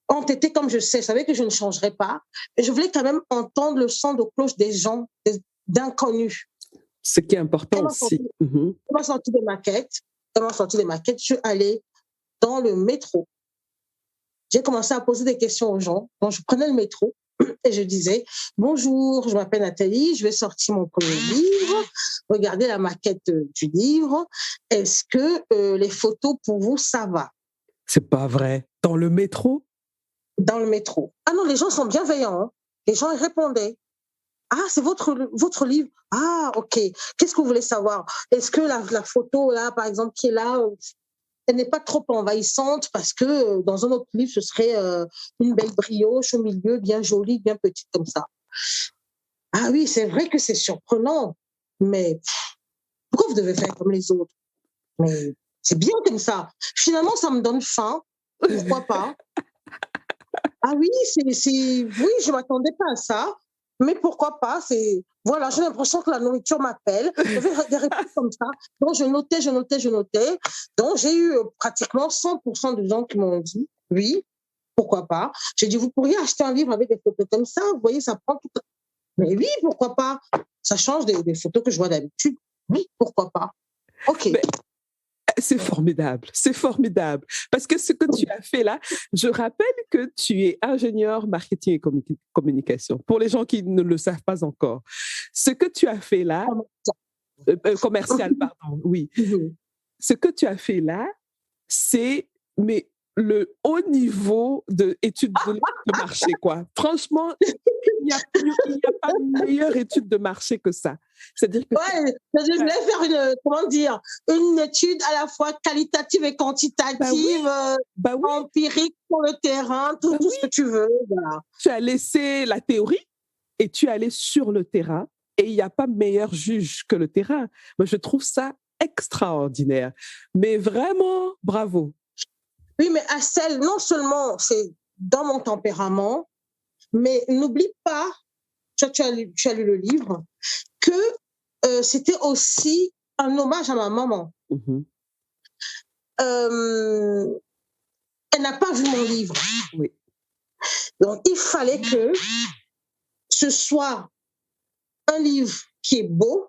on était comme je savais que je ne changerais pas, mais je voulais quand même entendre le son de cloche des gens, d'inconnus. Ce qui est important aussi. Elles m'ont sorti des maquettes, je suis allée dans le métro. J'ai commencé à poser des questions aux gens. Donc, je prenais le métro et je disais « Bonjour, je m'appelle Nathalie, je vais sortir mon premier livre. Regardez la maquette du livre. Est-ce que les photos, pour vous, ça va ?» C'est pas vrai. Dans le métro? Dans le métro. Ah non, les gens sont bienveillants. Hein. Les gens ils répondaient. « Ah, c'est votre livre. Ah, OK. Qu'est-ce que vous voulez savoir? Est-ce que la photo, là, par exemple, qui est là, elle n'est pas trop envahissante parce que dans un autre livre, ce serait une belle brioche au milieu, bien jolie, bien petite comme ça. Ah oui, c'est vrai que c'est surprenant, mais pourquoi vous devez faire comme les autres? Mais c'est bien comme ça. Finalement, ça me donne faim. Pourquoi pas? Ah oui, oui, je ne m'attendais pas à ça, mais pourquoi pas? Voilà, j'ai l'impression que la nourriture m'appelle. J'avais des réponses comme ça. Donc, je notais. Donc, j'ai eu pratiquement 100% de gens qui m'ont dit oui, pourquoi pas. J'ai dit, vous pourriez acheter un livre avec des photos comme ça, vous voyez, ça prend tout. Mais oui, pourquoi pas? Ça change des photos que je vois d'habitude. Oui, pourquoi pas? OK. Mais c'est formidable, c'est formidable. Parce que ce que tu as fait là, je rappelle que tu es ingénieur marketing et communication. Pour les gens qui ne le savent pas encore, ce que tu as fait là, commercial, pardon, oui. Ce que tu as fait là, c'est mais le haut niveau d'études de marché, quoi. Franchement, il n'y a pas de meilleure étude de marché que ça. C'est-à-dire que je voulais faire une étude à la fois qualitative et quantitative, empirique sur le terrain, tout ce que tu veux. Voilà. Tu as laissé la théorie et tu es allé sur le terrain et il n'y a pas meilleur juge que le terrain. Moi, je trouve ça extraordinaire. Mais vraiment, bravo. Oui, mais Asel, non seulement c'est dans mon tempérament, mais n'oublie pas, tu as lu le livre, que c'était aussi un hommage à ma maman. Elle n'a pas vu mon livre. Oui. Donc, il fallait que ce soit un livre qui est beau,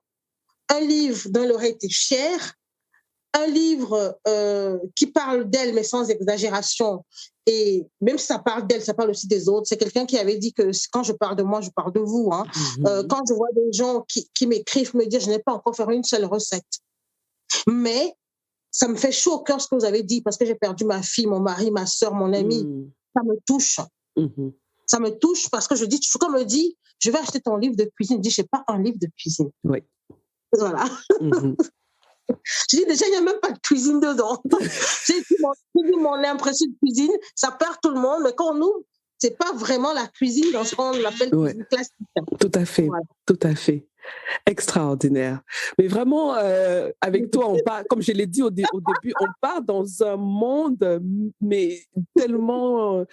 un livre dont elle aurait été fière, un livre qui parle d'elle, mais sans exagération. Et même si ça parle d'elle, ça parle aussi des autres. C'est quelqu'un qui avait dit que quand je parle de moi, je parle de vous. Hein. Quand je vois des gens qui m'écrivent, me dire, je n'ai pas encore fait une seule recette. Mais ça me fait chaud au cœur ce que vous avez dit, parce que j'ai perdu ma fille, mon mari, ma soeur, mon ami. Ça me touche. Ça me touche parce que quand on me dit, je vais acheter ton livre de cuisine, je dis, je n'ai pas un livre de cuisine. Oui. Voilà. Je dis déjà, il n'y a même pas de cuisine dedans. J'ai dit, mon impression de cuisine, ça perd tout le monde, mais quand on ouvre, ce n'est pas vraiment la cuisine dans ce qu'on appelle cuisine classique. Tout à fait, tout à fait. Extraordinaire. Mais vraiment, avec toi, on part, comme je l'ai dit au début, on part dans un monde, mais tellement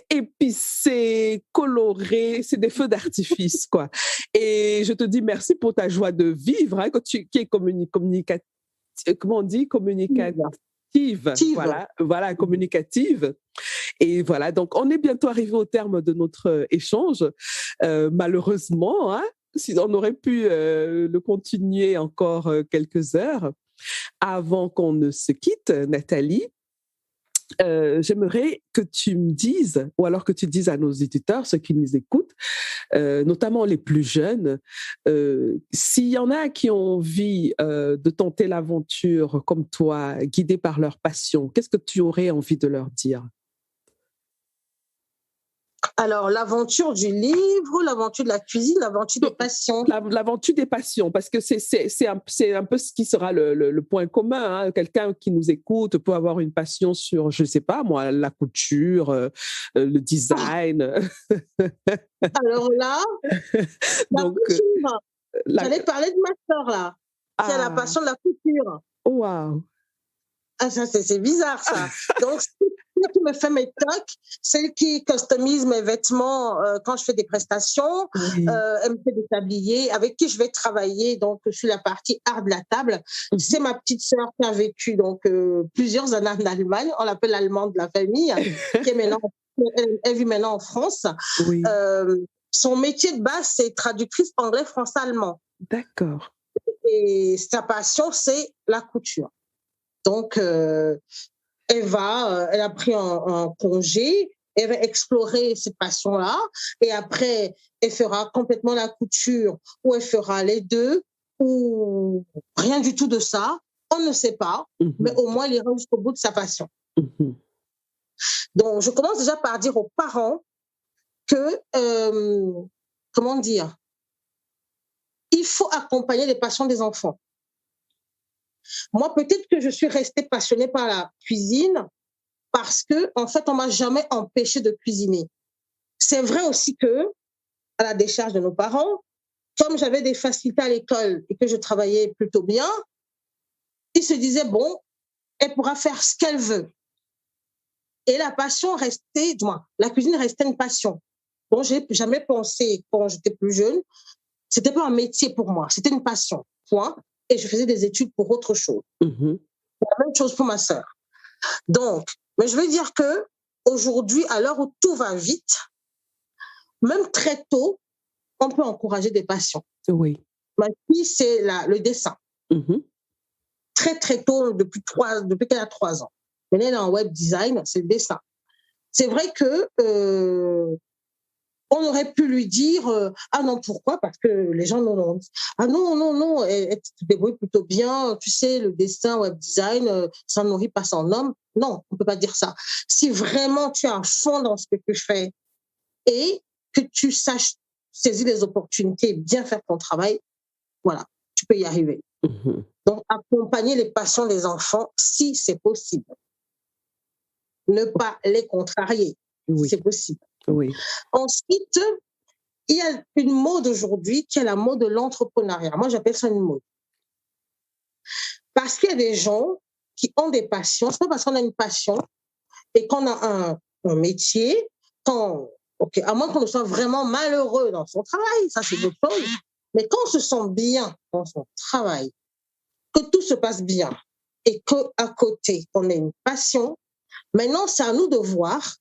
épicé, coloré, c'est des feux d'artifice, quoi. Et je te dis merci pour ta joie de vivre, hein, qui est communicative, comment on dit, communicative, voilà, communicative. Et voilà, donc on est bientôt arrivé au terme de notre échange. Malheureusement, hein, si on aurait pu le continuer encore quelques heures avant qu'on ne se quitte, Nathalie. J'aimerais que tu me dises, ou alors que tu dises à nos éditeurs, ceux qui nous écoutent, notamment les plus jeunes, s'il y en a qui ont envie de tenter l'aventure comme toi, guidés par leur passion, qu'est-ce que tu aurais envie de leur dire? Alors, l'aventure du livre, l'aventure de la cuisine, l'aventure des passions. L'aventure des passions, parce que c'est un peu ce qui sera le point commun. Hein. Quelqu'un qui nous écoute peut avoir une passion sur, je ne sais pas moi, la couture, le design. Alors là, j'allais parler de ma sœur là, qui a la passion de la couture. Waouh! Ah, ça, c'est bizarre ça. Donc, celle qui me fait mes tocs, celle qui customise mes vêtements quand je fais des prestations, elle me fait des tabliers, avec qui je vais travailler donc sur la partie art de la table. C'est ma petite sœur qui a vécu donc plusieurs années en Allemagne, on l'appelle l'allemande de la famille, qui est maintenant, elle vit maintenant en France. Oui. Son métier de base, c'est traductrice anglais, français, allemand. D'accord. Et sa passion, c'est la couture. Donc, elle a pris un congé, elle va explorer cette passion-là, et après, elle fera complètement la couture, ou elle fera les deux, ou rien du tout de ça. On ne sait pas, mais au moins, elle ira jusqu'au bout de sa passion. Donc, je commence déjà par dire aux parents que, comment dire, il faut accompagner les passions des enfants. Moi, peut-être que je suis restée passionnée par la cuisine parce que, en fait, on m'a jamais empêché de cuisiner. C'est vrai aussi que, à la décharge de nos parents, comme j'avais des facilités à l'école et que je travaillais plutôt bien, ils se disaient, bon, elle pourra faire ce qu'elle veut. Et la passion restait, du moins, la cuisine restait une passion. Bon, j'ai jamais pensé, quand j'étais plus jeune, c'était pas un métier pour moi, c'était une passion, point. Et je faisais des études pour autre chose. La même chose pour ma sœur. Donc, mais je veux dire que aujourd'hui, à l'heure où tout va vite, même très tôt, on peut encourager des passions. Oui. Ma fille, c'est le dessin. Très, très tôt, depuis qu'elle a 3 ans. Elle est en web design, c'est le dessin. C'est vrai que on aurait pu lui dire ah non, pourquoi? Parce que les gens non, ah non, elle se débrouille plutôt bien, tu sais, le dessin, web design, ça nourrit pas son homme. Non, on peut pas dire ça. Si vraiment tu es à fond dans ce que tu fais et que tu saches saisir les opportunités, bien faire ton travail, voilà, tu peux y arriver. Donc, accompagner les passions des enfants, si c'est possible. Ne pas les contrarier, si c'est possible. Oui. Ensuite, il y a une mode aujourd'hui qui est la mode de l'entrepreneuriat. Moi, j'appelle ça une mode. Parce qu'il y a des gens qui ont des passions. C'est pas parce qu'on a une passion et qu'on a un métier, à moins qu'on soit vraiment malheureux dans son travail, ça c'est autre chose. Mais quand on se sent bien dans son travail, que tout se passe bien et qu'à côté, on a une passion, maintenant, c'est à nous de voir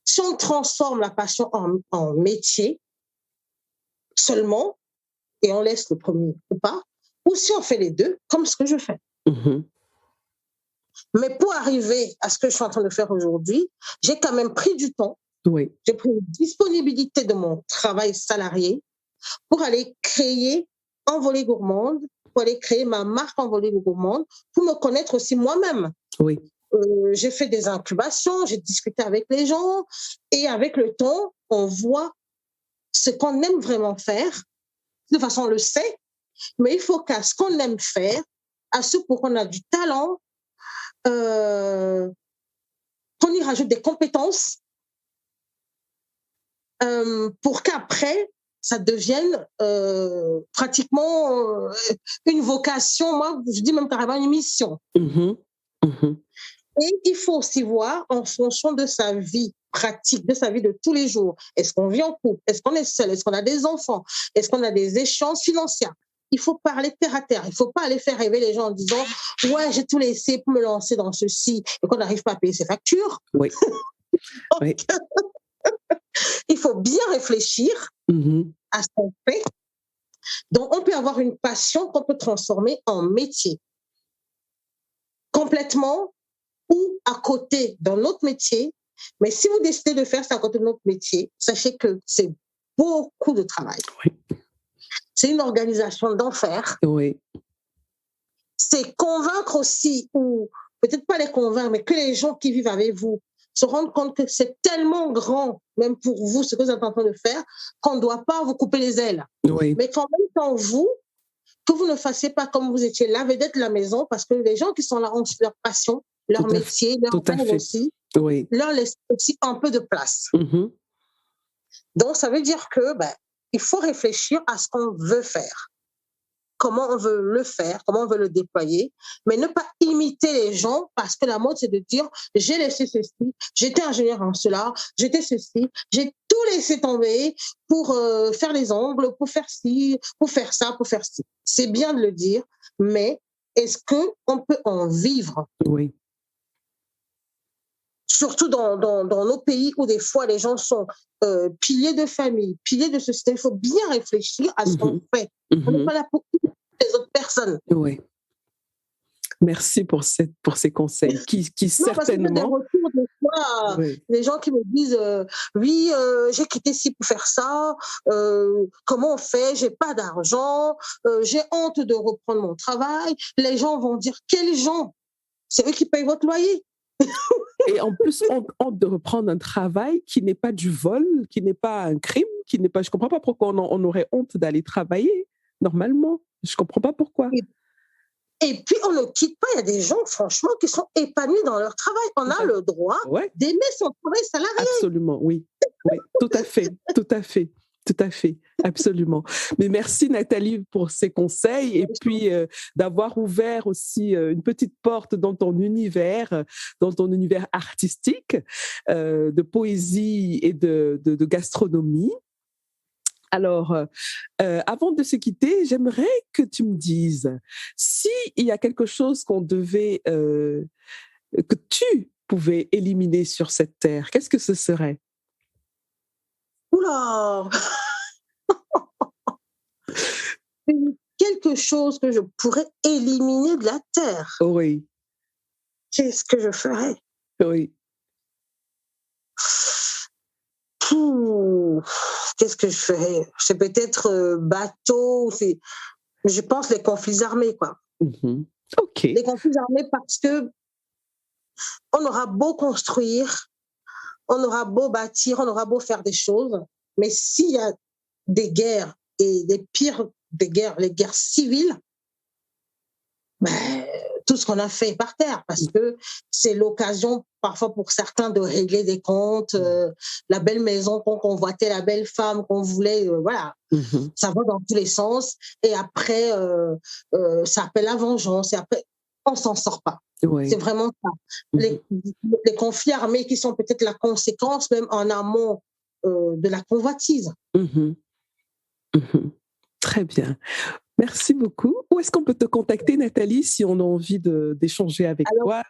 si on transforme la passion en métier seulement et on laisse le premier ou pas, ou si on fait les deux, comme ce que je fais. Mais pour arriver à ce que je suis en train de faire aujourd'hui, j'ai quand même pris du temps. Oui. J'ai pris une disponibilité de mon travail salarié pour aller créer Envolée Gourmande, pour aller créer ma marque Envolée Gourmande, pour me connaître aussi moi-même. Oui. J'ai fait des incubations, j'ai discuté avec les gens et avec le temps, on voit ce qu'on aime vraiment faire. De toute façon, on le sait, mais il faut qu'à ce qu'on aime faire, à ce pour qu'on a du talent, qu'on y rajoute des compétences pour qu'après, ça devienne pratiquement une vocation, moi je dis même carrément une mission. Et il faut aussi voir en fonction de sa vie pratique, de sa vie de tous les jours. Est-ce qu'on vit en couple? Est-ce qu'on est seul? Est-ce qu'on a des enfants? Est-ce qu'on a des échéances financières? Il faut parler terre à terre. Il ne faut pas aller faire rêver les gens en disant « Ouais, j'ai tout laissé pour me lancer dans ceci » et qu'on n'arrive pas à payer ses factures. Oui. Oui. Il faut bien réfléchir à ce qu'on fait. Donc, on peut avoir une passion qu'on peut transformer en métier. Complètement ou à côté d'un autre métier. Mais si vous décidez de faire ça à côté de notre métier, sachez que c'est beaucoup de travail. Oui. C'est une organisation d'enfer. Oui. C'est convaincre aussi, ou peut-être pas les convaincre, mais que les gens qui vivent avec vous se rendent compte que c'est tellement grand, même pour vous, ce que vous êtes en train de faire, qu'on ne doit pas vous couper les ailes. Oui. Mais qu'en même temps, que vous ne fassiez pas comme vous étiez la vedette de la maison, parce que les gens qui sont là ont leur passion, leur métier, leur rêve aussi, leur laisse aussi un peu de place. Donc, ça veut dire que il faut réfléchir à ce qu'on veut faire, comment on veut le faire, comment on veut le déployer, mais ne pas imiter les gens, parce que la mode, c'est de dire « j'ai laissé ceci, j'étais ingénieur en cela, j'étais ceci, j'ai tout laissé tomber pour faire les ongles, pour faire ci, pour faire ça, pour faire ci ». C'est bien de le dire, mais est-ce qu'on peut en vivre? Oui. Surtout dans nos pays où des fois les gens sont piliers de famille, piliers de société. Il faut bien réfléchir à ce qu'on fait. On n'est pas là pour les autres personnes. Oui. Merci pour ces conseils qui non, certainement... Parce que des retours des fois, les gens qui me disent oui, j'ai quitté ci pour faire ça, comment on fait, j'ai pas d'argent, j'ai honte de reprendre mon travail. Les gens vont dire quels gens? C'est eux qui payent votre loyer. Et en plus, honte de reprendre un travail qui n'est pas du vol, qui n'est pas un crime, qui n'est pas... Je ne comprends pas pourquoi on aurait honte d'aller travailler normalement. Je ne comprends pas pourquoi. Et puis, on ne quitte pas. Il y a des gens, franchement, qui sont épanouis dans leur travail. On a le droit d'aimer son travail salarié. Absolument, oui. Oui, tout à fait, tout à fait. Tout à fait, absolument. Mais merci Nathalie pour ces conseils et puis d'avoir ouvert aussi une petite porte dans ton univers artistique, de poésie et de gastronomie. Alors, avant de se quitter, j'aimerais que tu me dises s'il y a quelque chose que tu pouvais éliminer sur cette terre, qu'est-ce que ce serait? Oula! Quelque chose que je pourrais éliminer de la terre. Oui. Qu'est-ce que je ferais? Oui. Qu'est-ce que je ferais? C'est peut-être bateau, je pense les conflits armés, quoi. Mm-hmm. OK. Les conflits armés parce que on aura beau construire, on aura beau bâtir, on aura beau faire des choses, mais s'il y a des guerres et les pires des guerres, les guerres civiles, tout ce qu'on a fait par terre, parce que c'est l'occasion parfois pour certains de régler des comptes, la belle maison qu'on convoitait, la belle femme qu'on voulait, voilà, ça va dans tous les sens. Et après, ça appelle la vengeance. Et après, on s'en sort pas. Oui. C'est vraiment ça. Les conflits armés qui sont peut-être la conséquence même en amont de la convoitise. Très bien. Merci beaucoup. Où est-ce qu'on peut te contacter, Nathalie, si on a envie d'échanger avec toi?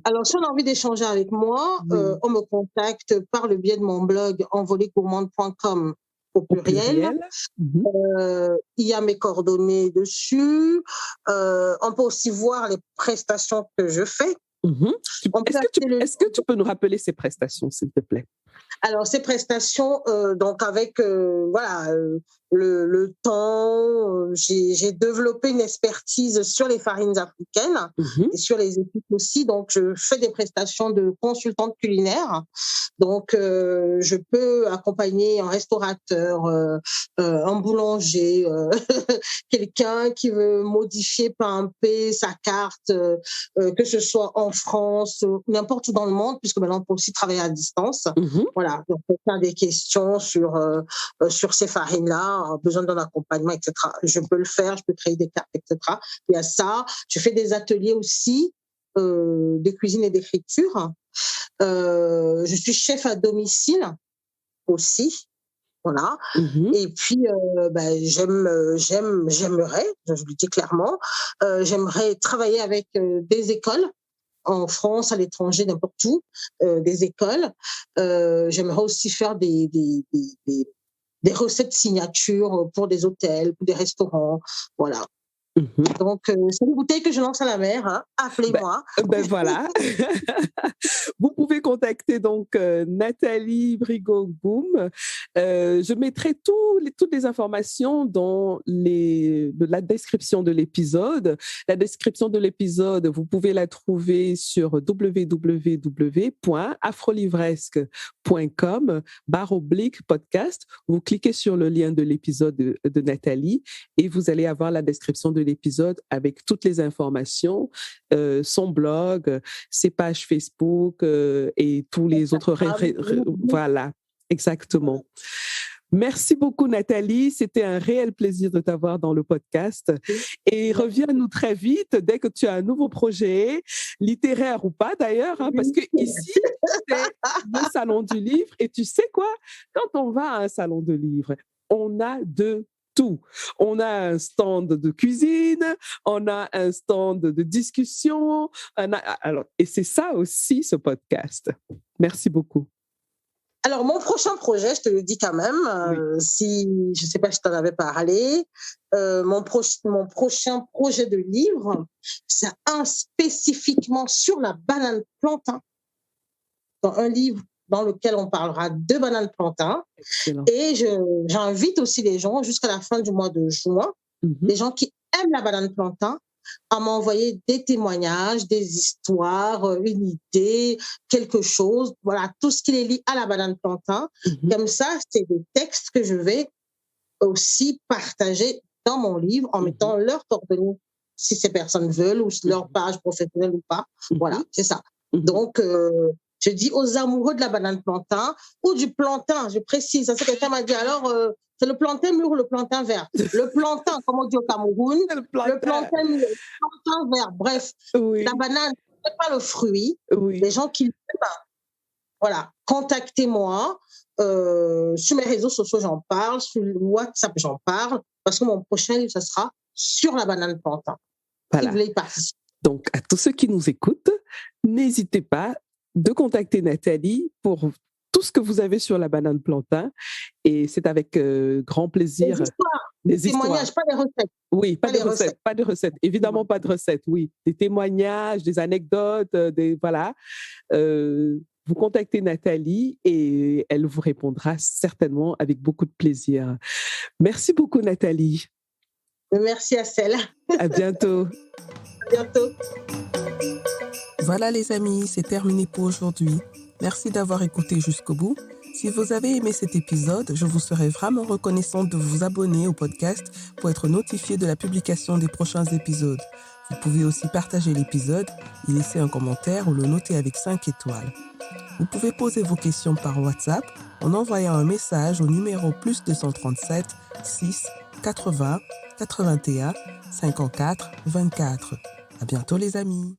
Alors, si on a envie d'échanger avec moi, on me contacte par le biais de mon blog envolégourmande.com au pluriel. Il y a mes coordonnées dessus. On peut aussi voir les prestations que je fais. Est-ce que tu peux nous rappeler ces prestations, s'il te plaît? Alors, ces prestations, donc avec le temps, j'ai développé une expertise sur les farines africaines et sur les épices aussi. Donc, je fais des prestations de consultante culinaire. Donc, je peux accompagner un restaurateur, un boulanger, quelqu'un qui veut modifier, pimper sa carte, que ce soit en France, n'importe où dans le monde, puisque maintenant, on peut aussi travailler à distance. Voilà, donc on peut faire des questions sur ces farines-là, besoin d'un accompagnement, etc. Je peux le faire, je peux créer des cartes, etc. Il y a ça. Je fais des ateliers aussi de cuisine et d'écriture. Je suis chef à domicile aussi. Voilà. Et puis, j'aimerais, je le dis clairement, j'aimerais travailler avec des écoles en France, à l'étranger, n'importe où, des écoles. J'aimerais aussi faire des recettes signatures pour des hôtels, pour des restaurants, voilà. Donc, c'est une bouteille que je lance à la mer, hein. Appelez-moi. Voilà. Vous pouvez contacter donc Nathalie Brigot-Goum. Je mettrai toutes les informations dans la description de l'épisode. La description de l'épisode, vous pouvez la trouver sur www.afrolivresque.com/podcast. Vous cliquez sur le lien de l'épisode de Nathalie et vous allez avoir la description de l'épisode avec toutes les informations, son blog, ses pages Facebook et tous les autres. Voilà, exactement. Merci beaucoup, Nathalie. C'était un réel plaisir de t'avoir dans le podcast. Et reviens-nous très vite dès que tu as un nouveau projet, littéraire ou pas d'ailleurs, hein, parce que ici, c'est le salon du livre. Et tu sais quoi? Quand on va à un salon de livre, on a de tout. On a un stand de cuisine, on a un stand de discussion. Et c'est ça aussi, ce podcast. Merci beaucoup. Alors, mon prochain projet, je te le dis quand même, si je ne sais pas si je t'en avais parlé, mon prochain projet de livre, c'est spécifiquement sur la banane plantain. Dans un livre dans lequel on parlera de banane plantain. Excellent. Et j'invite aussi les gens, jusqu'à la fin du mois de juin, les gens qui aiment la banane plantain, à m'envoyer des témoignages, des histoires, une idée, quelque chose, voilà, tout ce qui les lie à la banane plantain. Comme ça, c'est des textes que je vais aussi partager dans mon livre en mettant leurs coordonnées si ces personnes veulent, ou si leur page professionnelle ou pas. Voilà, c'est ça. Donc, je dis aux amoureux de la banane plantain ou du plantain, je précise. Ça, c'est quelqu'un m'a dit, alors, c'est le plantain mûr ou le plantain vert? Le plantain, comme on dit au Cameroun, le plantain mûr, le plantain vert. Bref, la banane, c'est pas le fruit. Les gens qui l'aiment, voilà, contactez-moi. Sur mes réseaux sociaux, j'en parle. Sur WhatsApp, j'en parle. Parce que mon prochain livre, ce sera sur la banane plantain. Voilà. Si vous voulez y participer. Donc, à tous ceux qui nous écoutent, n'hésitez pas de contacter Nathalie pour tout ce que vous avez sur la banane plantain. Et c'est avec grand plaisir. Des témoignages, pas des recettes. Oui, pas de recettes. Évidemment, pas de recettes, oui. Des témoignages, des anecdotes, voilà. Vous contactez Nathalie et elle vous répondra certainement avec beaucoup de plaisir. Merci beaucoup, Nathalie. Merci à celle. À bientôt. À bientôt. Voilà les amis, c'est terminé pour aujourd'hui. Merci d'avoir écouté jusqu'au bout. Si vous avez aimé cet épisode, je vous serais vraiment reconnaissante de vous abonner au podcast pour être notifié de la publication des prochains épisodes. Vous pouvez aussi partager l'épisode, y laisser un commentaire ou le noter avec 5 étoiles. Vous pouvez poser vos questions par WhatsApp en envoyant un message au numéro +237 6 80 81 54 24. À bientôt les amis.